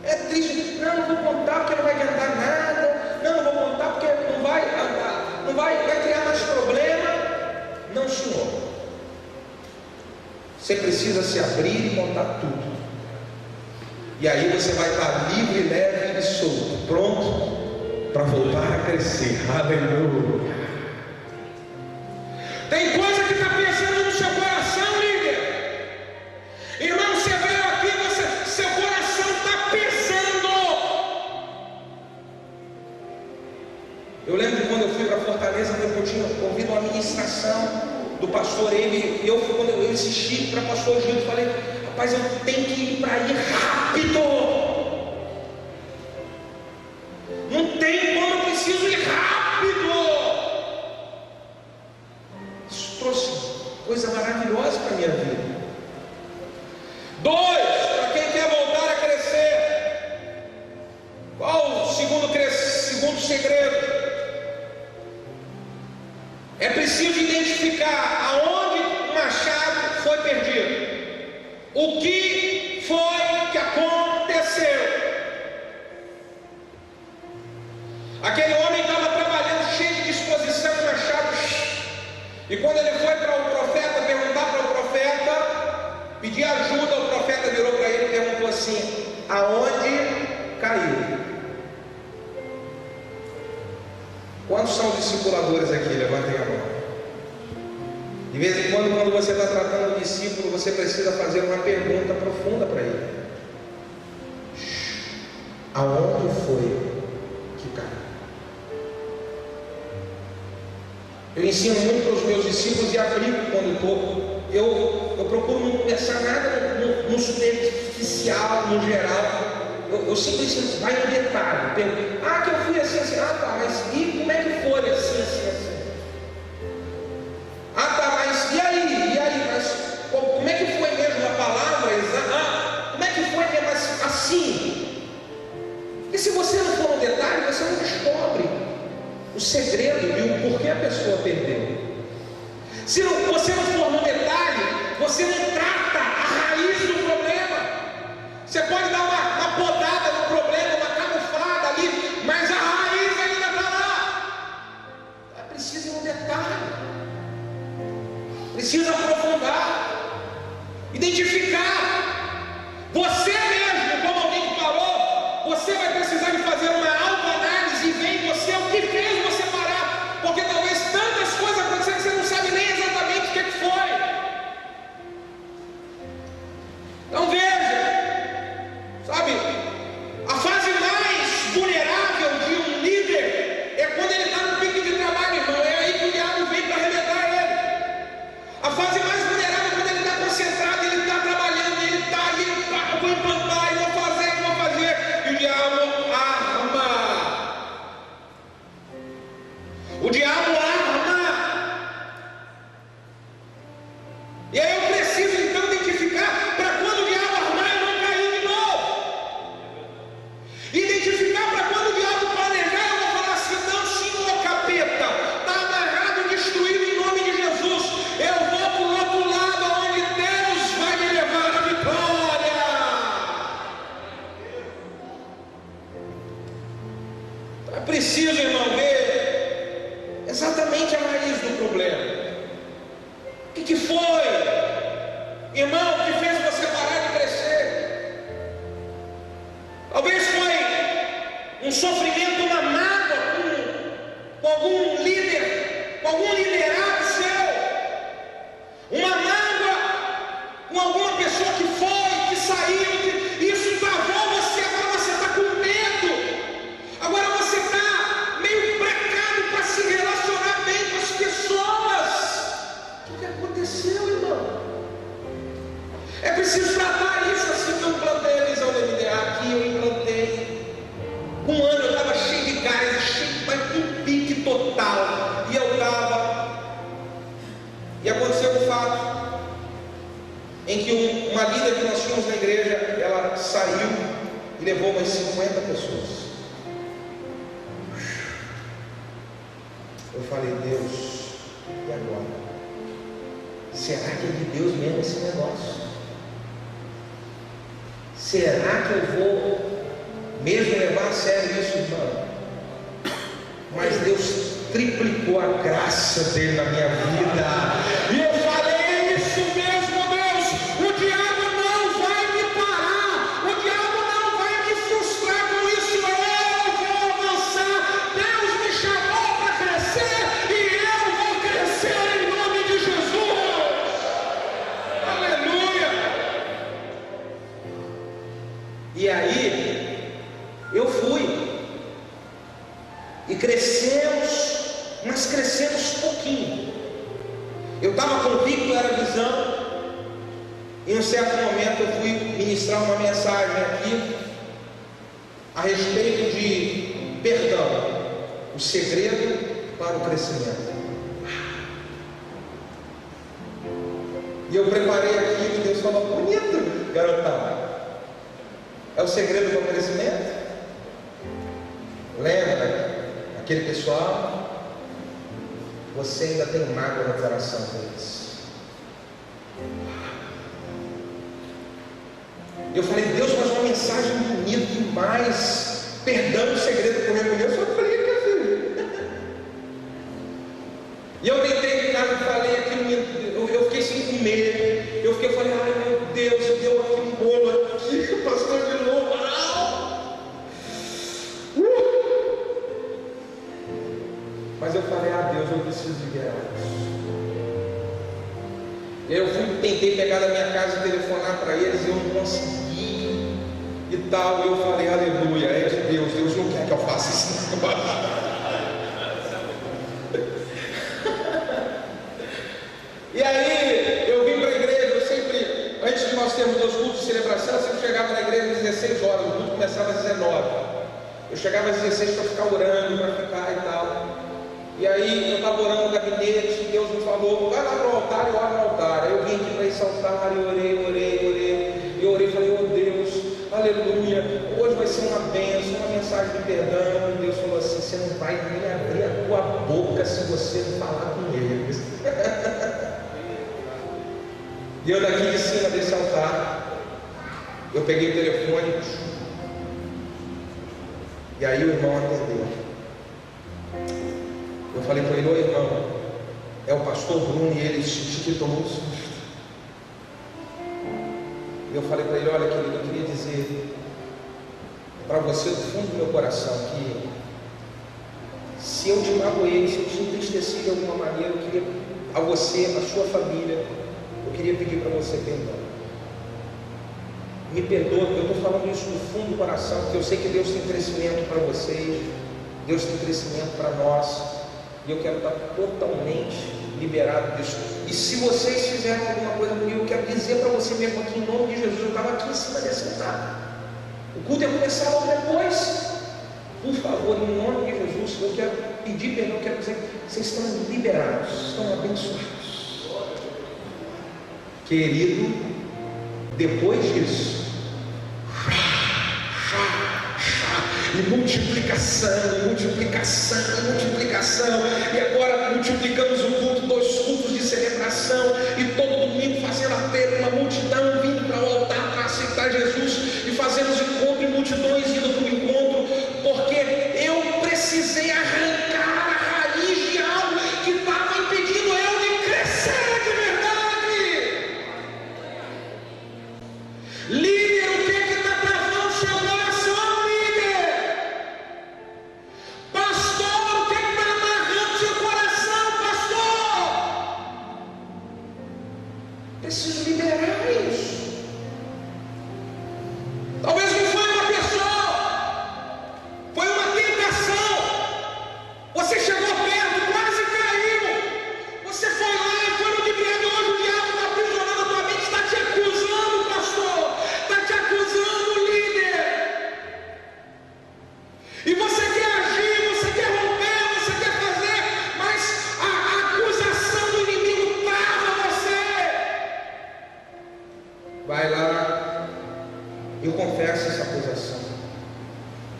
É triste. Não vou contar porque não vai adiantar nada. Não vou contar porque não vai andar, vai criar mais problema. Não, senhor. Você precisa se abrir e contar tudo. E aí você vai estar livre, leve e solto, pronto para voltar a crescer. Aleluia. Tem coisa que está pensando no seu coração, líder. Irmão, você veio aqui, seu coração está pesando. Eu lembro que quando eu fui para Fortaleza, eu tinha ouvido uma ministração do pastor, quando eu insisti para o pastor Gil, eu falei: rapaz, eu tenho que ir para aí rápido. Não tem como, eu preciso ir rápido. Isso trouxe coisa maravilhosa para a minha vida. 2, para quem quer voltar a crescer. Qual o segundo segredo? É preciso identificar aonde o machado foi perdido. O que foi que aconteceu? Aquele homem estava trabalhando cheio de disposição e machado. E quando ele foi para o profeta perguntar para o profeta, pedir ajuda, o profeta virou para ele e perguntou assim: aonde caiu? Quantos são discipuladores aqui? Levantem a mão. De vez em quando você está tratando o discípulo, você precisa fazer uma pergunta profunda para ele. Aonde foi que caiu? Eu ensino muito para os meus discípulos e aplico quando estou. Eu procuro não conversar nada no superficial, no geral. Eu simplesmente vai no detalhe. Pergunto: que eu fui assim, assim. Tá, mas e como é que foi assim, assim, assim? Tá, mas e aí? Mas como é que foi mesmo a palavra? Como é que foi mesmo assim? E se você não for no detalhe, você não descobre o segredo de o porquê a pessoa perdeu. Se você não for no detalhe, você não trata a raiz Identificar. Você mesmo, como alguém que parou, você vai precisar de fazer uma autoanálise e ver em você o que fez você parar. Porque talvez tantas coisas aconteceram que você não sabe nem exatamente o que foi. Então veja, sabe, a fase mais vulnerável de um líder é quando ele está no pique de trabalho, irmão. É aí que o diabo vem para arrebentar ele. A fase mais vulnerável é quando ele está concentrado, ele está trabalhando, ele está ali, eu vou implantar, eu vou fazer, e o diabo arma. O diabo arma. E aí eu preciso então identificar para quando o diabo armar eu não cair de novo. Identificar para quando o diabo planejar eu vou falar assim: não, senhor capeta, está amarrado, destruído em nome de Jesus. Eu vou para o outro lado onde Deus vai me levar à vitória. Então é preciso, irmão, ver exatamente a raiz do problema. O que foi, irmão, que fez você parar de crescer? Talvez foi um sofrimento, uma mágoa com algum líder, com algum liderado seu, uma mágoa com alguma pessoa que foi, que saiu, que isso travou você. Agora você está com medo, agora você está meio precário para se relacionar bem com as pessoas. O que aconteceu, irmão? É preciso tratar isso assim que eu implantei a visão da MDA. Aqui eu implantei. Um ano eu estava cheio de gás, mas com pique total. E eu estava. E aconteceu um fato em que uma líder que nós tínhamos na igreja, ela saiu e levou umas 50 pessoas. Eu falei: Deus, e agora? Será que é de Deus mesmo esse negócio? Será que eu vou mesmo levar a sério isso, irmão? Mas Deus triplicou a graça dele na minha vida. E eu falei: é isso mesmo, Deus. O diabo não vai me parar. O diabo não vai me frustrar com isso. Eu vou avançar. Deus me chamou para crescer e eu vou crescer em nome de Jesus. Aleluia. E aí eu fui e crescemos, mas crescemos pouquinho. Eu estava convicto, era visão. Em um certo momento eu fui ministrar uma mensagem aqui a respeito de perdão, o segredo para o crescimento. E eu preparei aquilo e Deus falou: bonito, garotão. É o segredo para o crescimento? Lembra aquele pessoal? Você ainda tem mágoa no coração deles. Eu falei: Deus, mas uma mensagem bonita demais. Perdão, o segredo para o recomeço. Eu falei: que filho? E eu tentei de casa e falei aquilo, eu fiquei sem comer. Eu falei: ai meu Deus, deu aqui um bolo aqui, pastor de novo. Mas eu falei: Deus, eu preciso de guerra. E aí eu tentei pegar da minha casa e telefonar para eles, e eu não consegui e tal. E eu falei: aleluia, é de Deus, Deus não quer que eu faça isso. E aí eu vim para a igreja. Eu sempre, antes de nós termos os cultos de celebração, eu sempre chegava na igreja às 16 horas, o culto começava às 19. Eu chegava às 16 para ficar orando, para ficar e tal. E aí eu estava orando no gabinete, e Deus me falou: vai lá para o altar e ora no altar. Aí eu vim aqui para esse altar e orei. E orei e falei: oh Deus, aleluia, hoje vai ser uma bênção, uma mensagem de perdão. E Deus falou assim: você não vai nem abrir a tua boca se você não falar com eles. E eu daqui de cima desse altar, eu peguei o telefone, e aí o irmão atendeu. Eu falei para ele: ô irmão, é o pastor Bruno, e ele se tomou um susto. E eu falei para ele: olha, querido, eu queria dizer para você do fundo do meu coração que se eu te magoei, se eu te entristeci de alguma maneira, eu queria a você, a sua família, eu queria pedir para você perdão. Me perdoa, eu estou falando isso do fundo do coração, porque eu sei que Deus tem crescimento para vocês, Deus tem crescimento para nós, e eu quero estar totalmente liberado disso. E se vocês fizeram alguma coisa comigo, eu quero dizer para você mesmo aqui, em nome de Jesus, eu estava aqui em cima desse altar. O culto ia começar logo depois. Por favor, em nome de Jesus, eu quero pedir perdão, eu quero dizer que vocês estão liberados, estão abençoados. Querido, depois disso, e multiplicação, multiplicação, multiplicação, e agora multiplicamos o culto, 2 cultos de celebração, e todo domingo fazendo apelo, uma multidão vindo para o altar para aceitar Jesus, e fazemos encontro e multidões indo para o encontro, porque eu precisei arrancar a raiz de algo que estava impedindo eu de crescer de verdade. Líder, o que está travando seu coração, líder? Pastor, o que está amarrando seu coração, pastor? Preciso liberar isso. Talvez não foi uma pessoa, foi uma tentação. Você chegou perto, quase caiu. Você foi lá e foi no diabo. Hoje o diabo está aprisionando a tua mente, está te acusando, pastor, está te acusando, líder. E você quer agir, você quer romper, você quer fazer, mas a acusação do inimigo trava você. Vai lá e confessa essa acusação,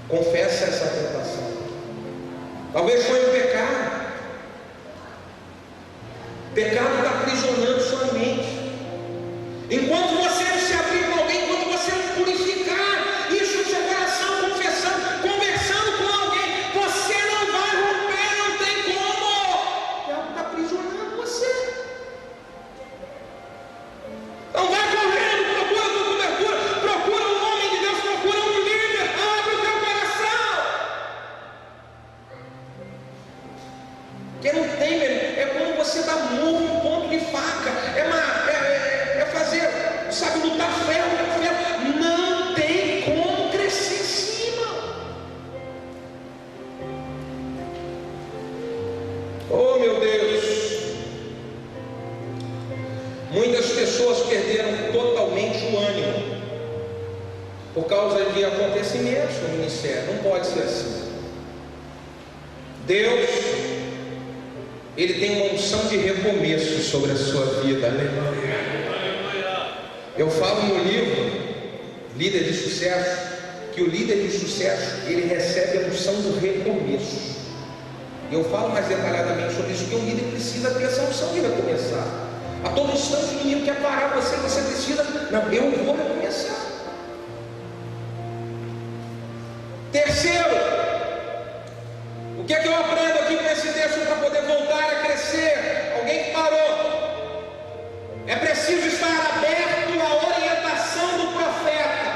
confessa essa tentação. Talvez foi um pecado. Pecado está aprisionando sua mente. Enquanto você não se abrir para alguém, enquanto você não purificar isso no seu coração, confessando, conversando com alguém, você não vai romper, não tem como. O diabo está aprisionando você. Então vai correndo, procura a tua cobertura, procura um homem de Deus, procura um líder, abre o teu coração. Quem não tem, é quando você dá murro em ponto de faca, é fazer, sabe, lutar ferro com ferro, não tem como crescer em cima. Oh meu Deus, muitas pessoas perderam totalmente o ânimo por causa de acontecimentos no ministério. Não pode ser assim. Deus, Ele tem uma unção de recomeço sobre a sua vida. Aleluia. Eu falo no livro Líder de Sucesso que o líder de sucesso, ele recebe a unção do recomeço. E eu falo mais detalhadamente sobre isso, que o líder precisa ter essa unção de recomeçar. A todo instante o inimigo quer parar você precisa, não, eu vou recomeçar. Terceiro, o que é que eu aprendo aqui com esse texto para poder voltar a crescer? Alguém que parou. É preciso estar aberto à orientação do profeta.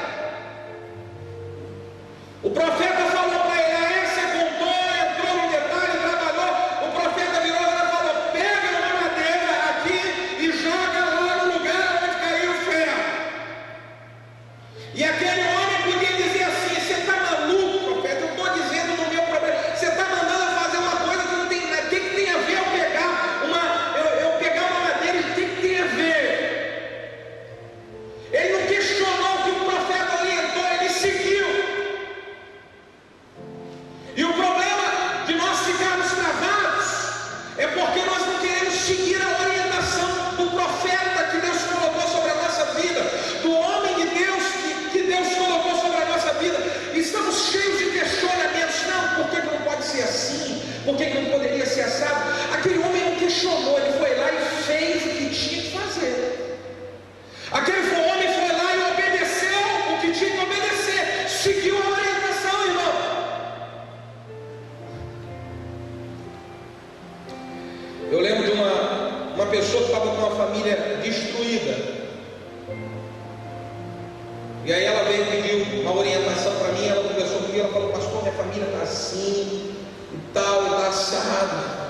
O profeta falou para ele, você contou, entrou no detalhe, trabalhou. O profeta virou e falou: pega uma madeira aqui e joga lá no lugar onde caiu o ferro. E aquele homem podia dizer assim: você está maluco, profeta? Eu estou dizendo no meu problema, você está mandando fazer uma coisa que não tem, o que tem a ver com E aí ela veio pedir uma orientação para mim. Ela conversou comigo, ela falou: pastor, minha família está assim e tal, está assado.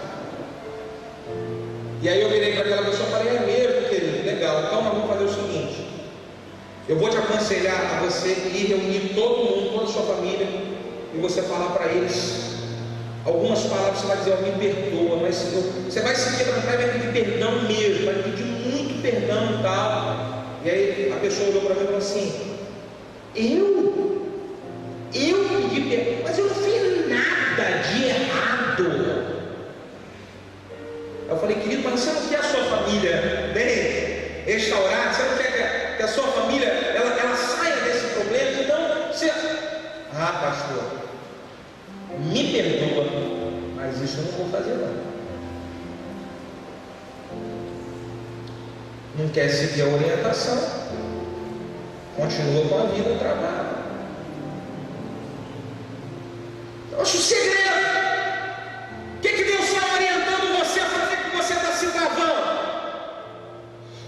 E aí eu virei para aquela pessoa e falei: é mesmo, querido? Legal, então nós vamos fazer o seguinte: eu vou te aconselhar a você ir reunir todo mundo, toda a sua família, e você falar para eles algumas palavras. Você vai dizer: me perdoa, mas você vai se quebrantar e vai pedir perdão mesmo, vai pedir muito perdão e tal. E aí a pessoa olhou para mim e falou assim: eu pedi perdão, mas eu não fiz nada de errado. Eu falei: querido, mas você não quer a sua família bem restaurada? Você não quer que a sua família ela saia desse problema? Então você... pastor, me perdoa, mas isso eu não vou fazer não. Não quer seguir a orientação, continua com a vida travada. Eu acho o segredo. O que Deus está orientando você a fazer que você está se travando?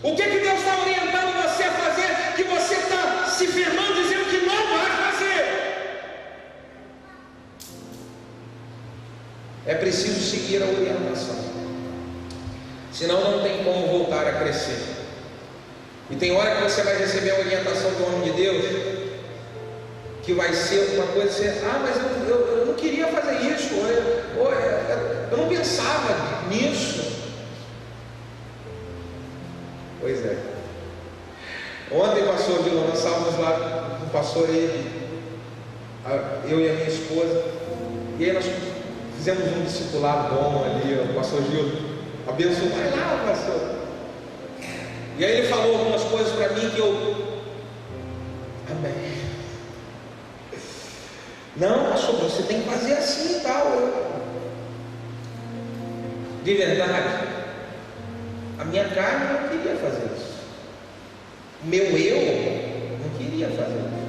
O que Deus está orientando você a fazer que você está se firmando, dizendo que não vai fazer? É preciso seguir a orientação, senão não tem como voltar a crescer. E tem hora que você vai receber a orientação do homem de Deus, que vai ser uma coisa assim: mas eu não queria fazer isso, eu não pensava nisso. Pois é. Ontem, pastor Vila, nós estávamos lá com o pastor, eu e a minha esposa, e aí nós fizemos um discipulado bom ali. O pastor Gil abençoou: vai lá, pastor. E aí ele falou algumas coisas para mim que amém. Não, pastor, você tem que fazer assim e tal. De verdade, a minha carne não queria fazer isso. O meu eu não queria fazer isso.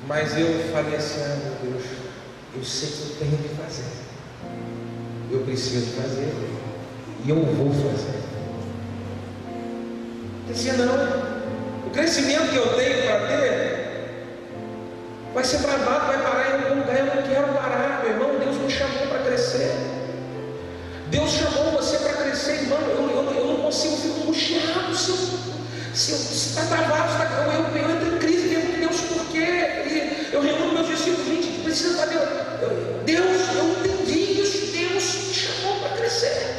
Mas eu falei assim: meu Deus, eu sei que eu tenho que fazer. Eu preciso fazer. E eu vou fazer. Dizia: não, o crescimento que eu tenho para ter vai ser travado, vai parar em algum lugar. Eu não quero parar, meu irmão. Deus me chamou para crescer. Deus chamou você para crescer, irmão. Eu não consigo, ficar angustiado se está travado. Eu entro em crise, pergunto: Deus, por quê? Eu reúno meus discípulos: gente, precisa fazer. Deus, eu entendi isso. Deus me chamou para crescer.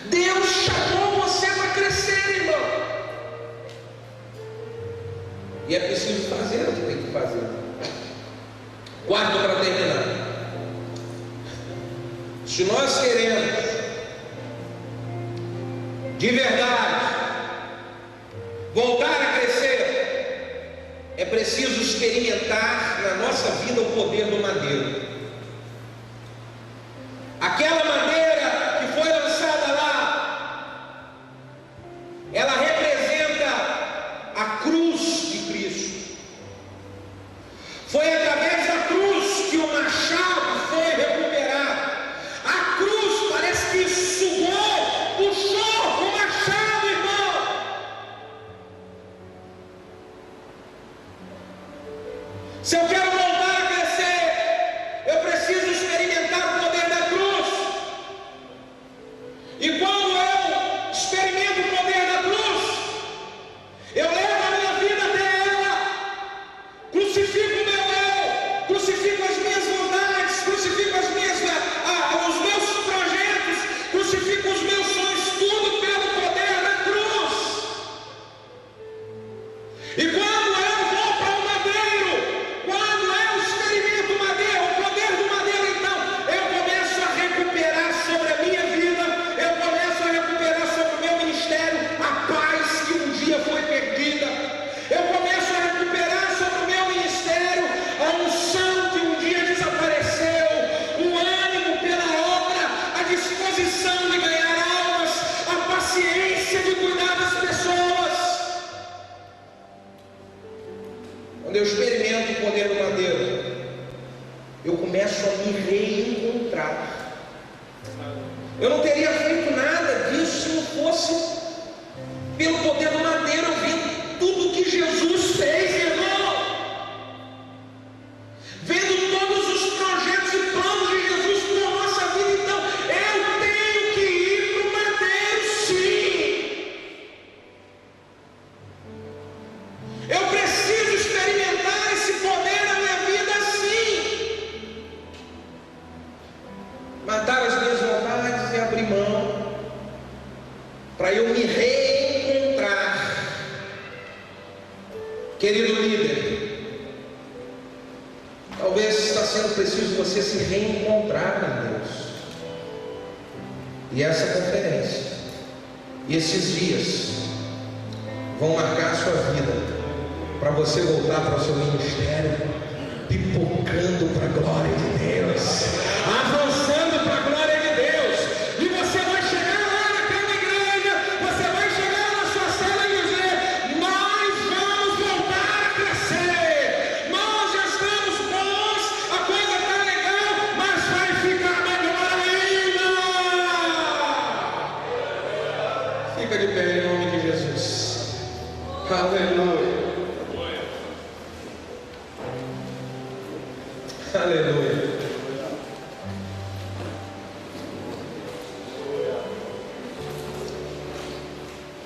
Deus chamou você para crescer, irmão. E é preciso fazer o que tem que fazer. Quarto, para terminar: se nós queremos de verdade voltar a crescer, é preciso experimentar na nossa vida o poder do madeiro. Aquela madeira que foi lançada lá, ela representa a cruz de Cristo. Foi através da cruz que o machado foi recuperado. A cruz parece que sugou, puxou o machado, irmão. Se eu quero voltar a crescer, eu preciso experimentar o poder da cruz. E quando eu experimento o poder da cruz, eu levo a minha vida até ela, crucifico o meu eu, crucifico as minhas vontades, crucifico os meus projetos, crucifico os meus sonhos, tudo pelo poder da cruz. E quando eu vou para o madeiro, quando eu experimento o madeiro, o poder do madeiro, então eu começo a recuperar sobre a minha vida, eu começo a recuperar sobre o meu ministério a paz que um dia foi perdida. Eu começo a recuperar sobre o meu ministério a unção que um dia desapareceu, o ânimo pela obra, a disposição de ganhar almas, a paciência de cuidar das pessoas. Quando eu experimento o poder do madeiro, eu começo a me reencontrar. Eu não teria feito nada disso se não fosse pelo poder do madeiro. para eu me reencontrar. Querido líder, talvez está sendo preciso você se reencontrar em Deus. E essa conferência, e esses dias, vão marcar a sua vida, para você voltar para o seu ministério, pipocando para a glória de Deus, avançando para a glória de Deus. E você vai chegar lá naquela igreja, você vai chegar na sua sala e dizer: nós vamos voltar a crescer, nós já estamos bons, a coisa está legal, mas vai ficar melhor ainda. Fica de pé em nome de Jesus. Aleluia. Aleluia.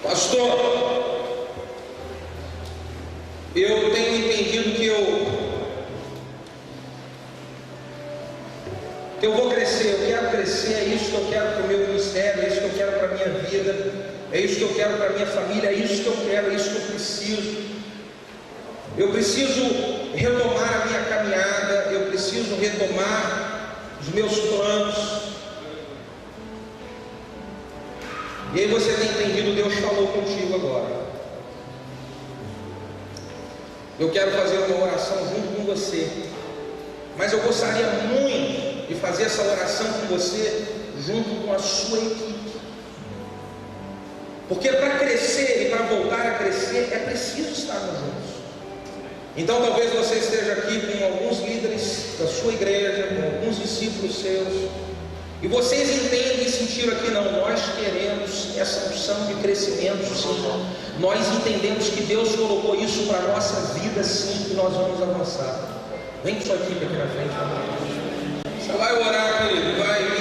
Pastor, eu tenho entendido que eu vou crescer, eu quero crescer, é isso que eu quero para o meu ministério, é isso que eu quero para a minha vida, é isso que eu quero para a minha família, é isso que eu quero, é isso que eu preciso. Eu preciso retomar a minha caminhada, eu preciso retomar os meus planos. E aí você tem entendido, Deus falou contigo agora. Eu quero fazer uma oração junto com você, mas eu gostaria muito de fazer essa oração com você junto com a sua equipe. Porque para crescer e para voltar a crescer é preciso estarmos juntos. Então talvez você esteja aqui com alguns líderes da sua igreja, com alguns discípulos seus, e vocês entendem e sentiram aqui: não, nós queremos essa unção de crescimento, sim. Nós entendemos que Deus colocou isso para a nossa vida, sim, que nós vamos avançar. Vem com sua equipe aqui na frente. Você vai orar, querido, vai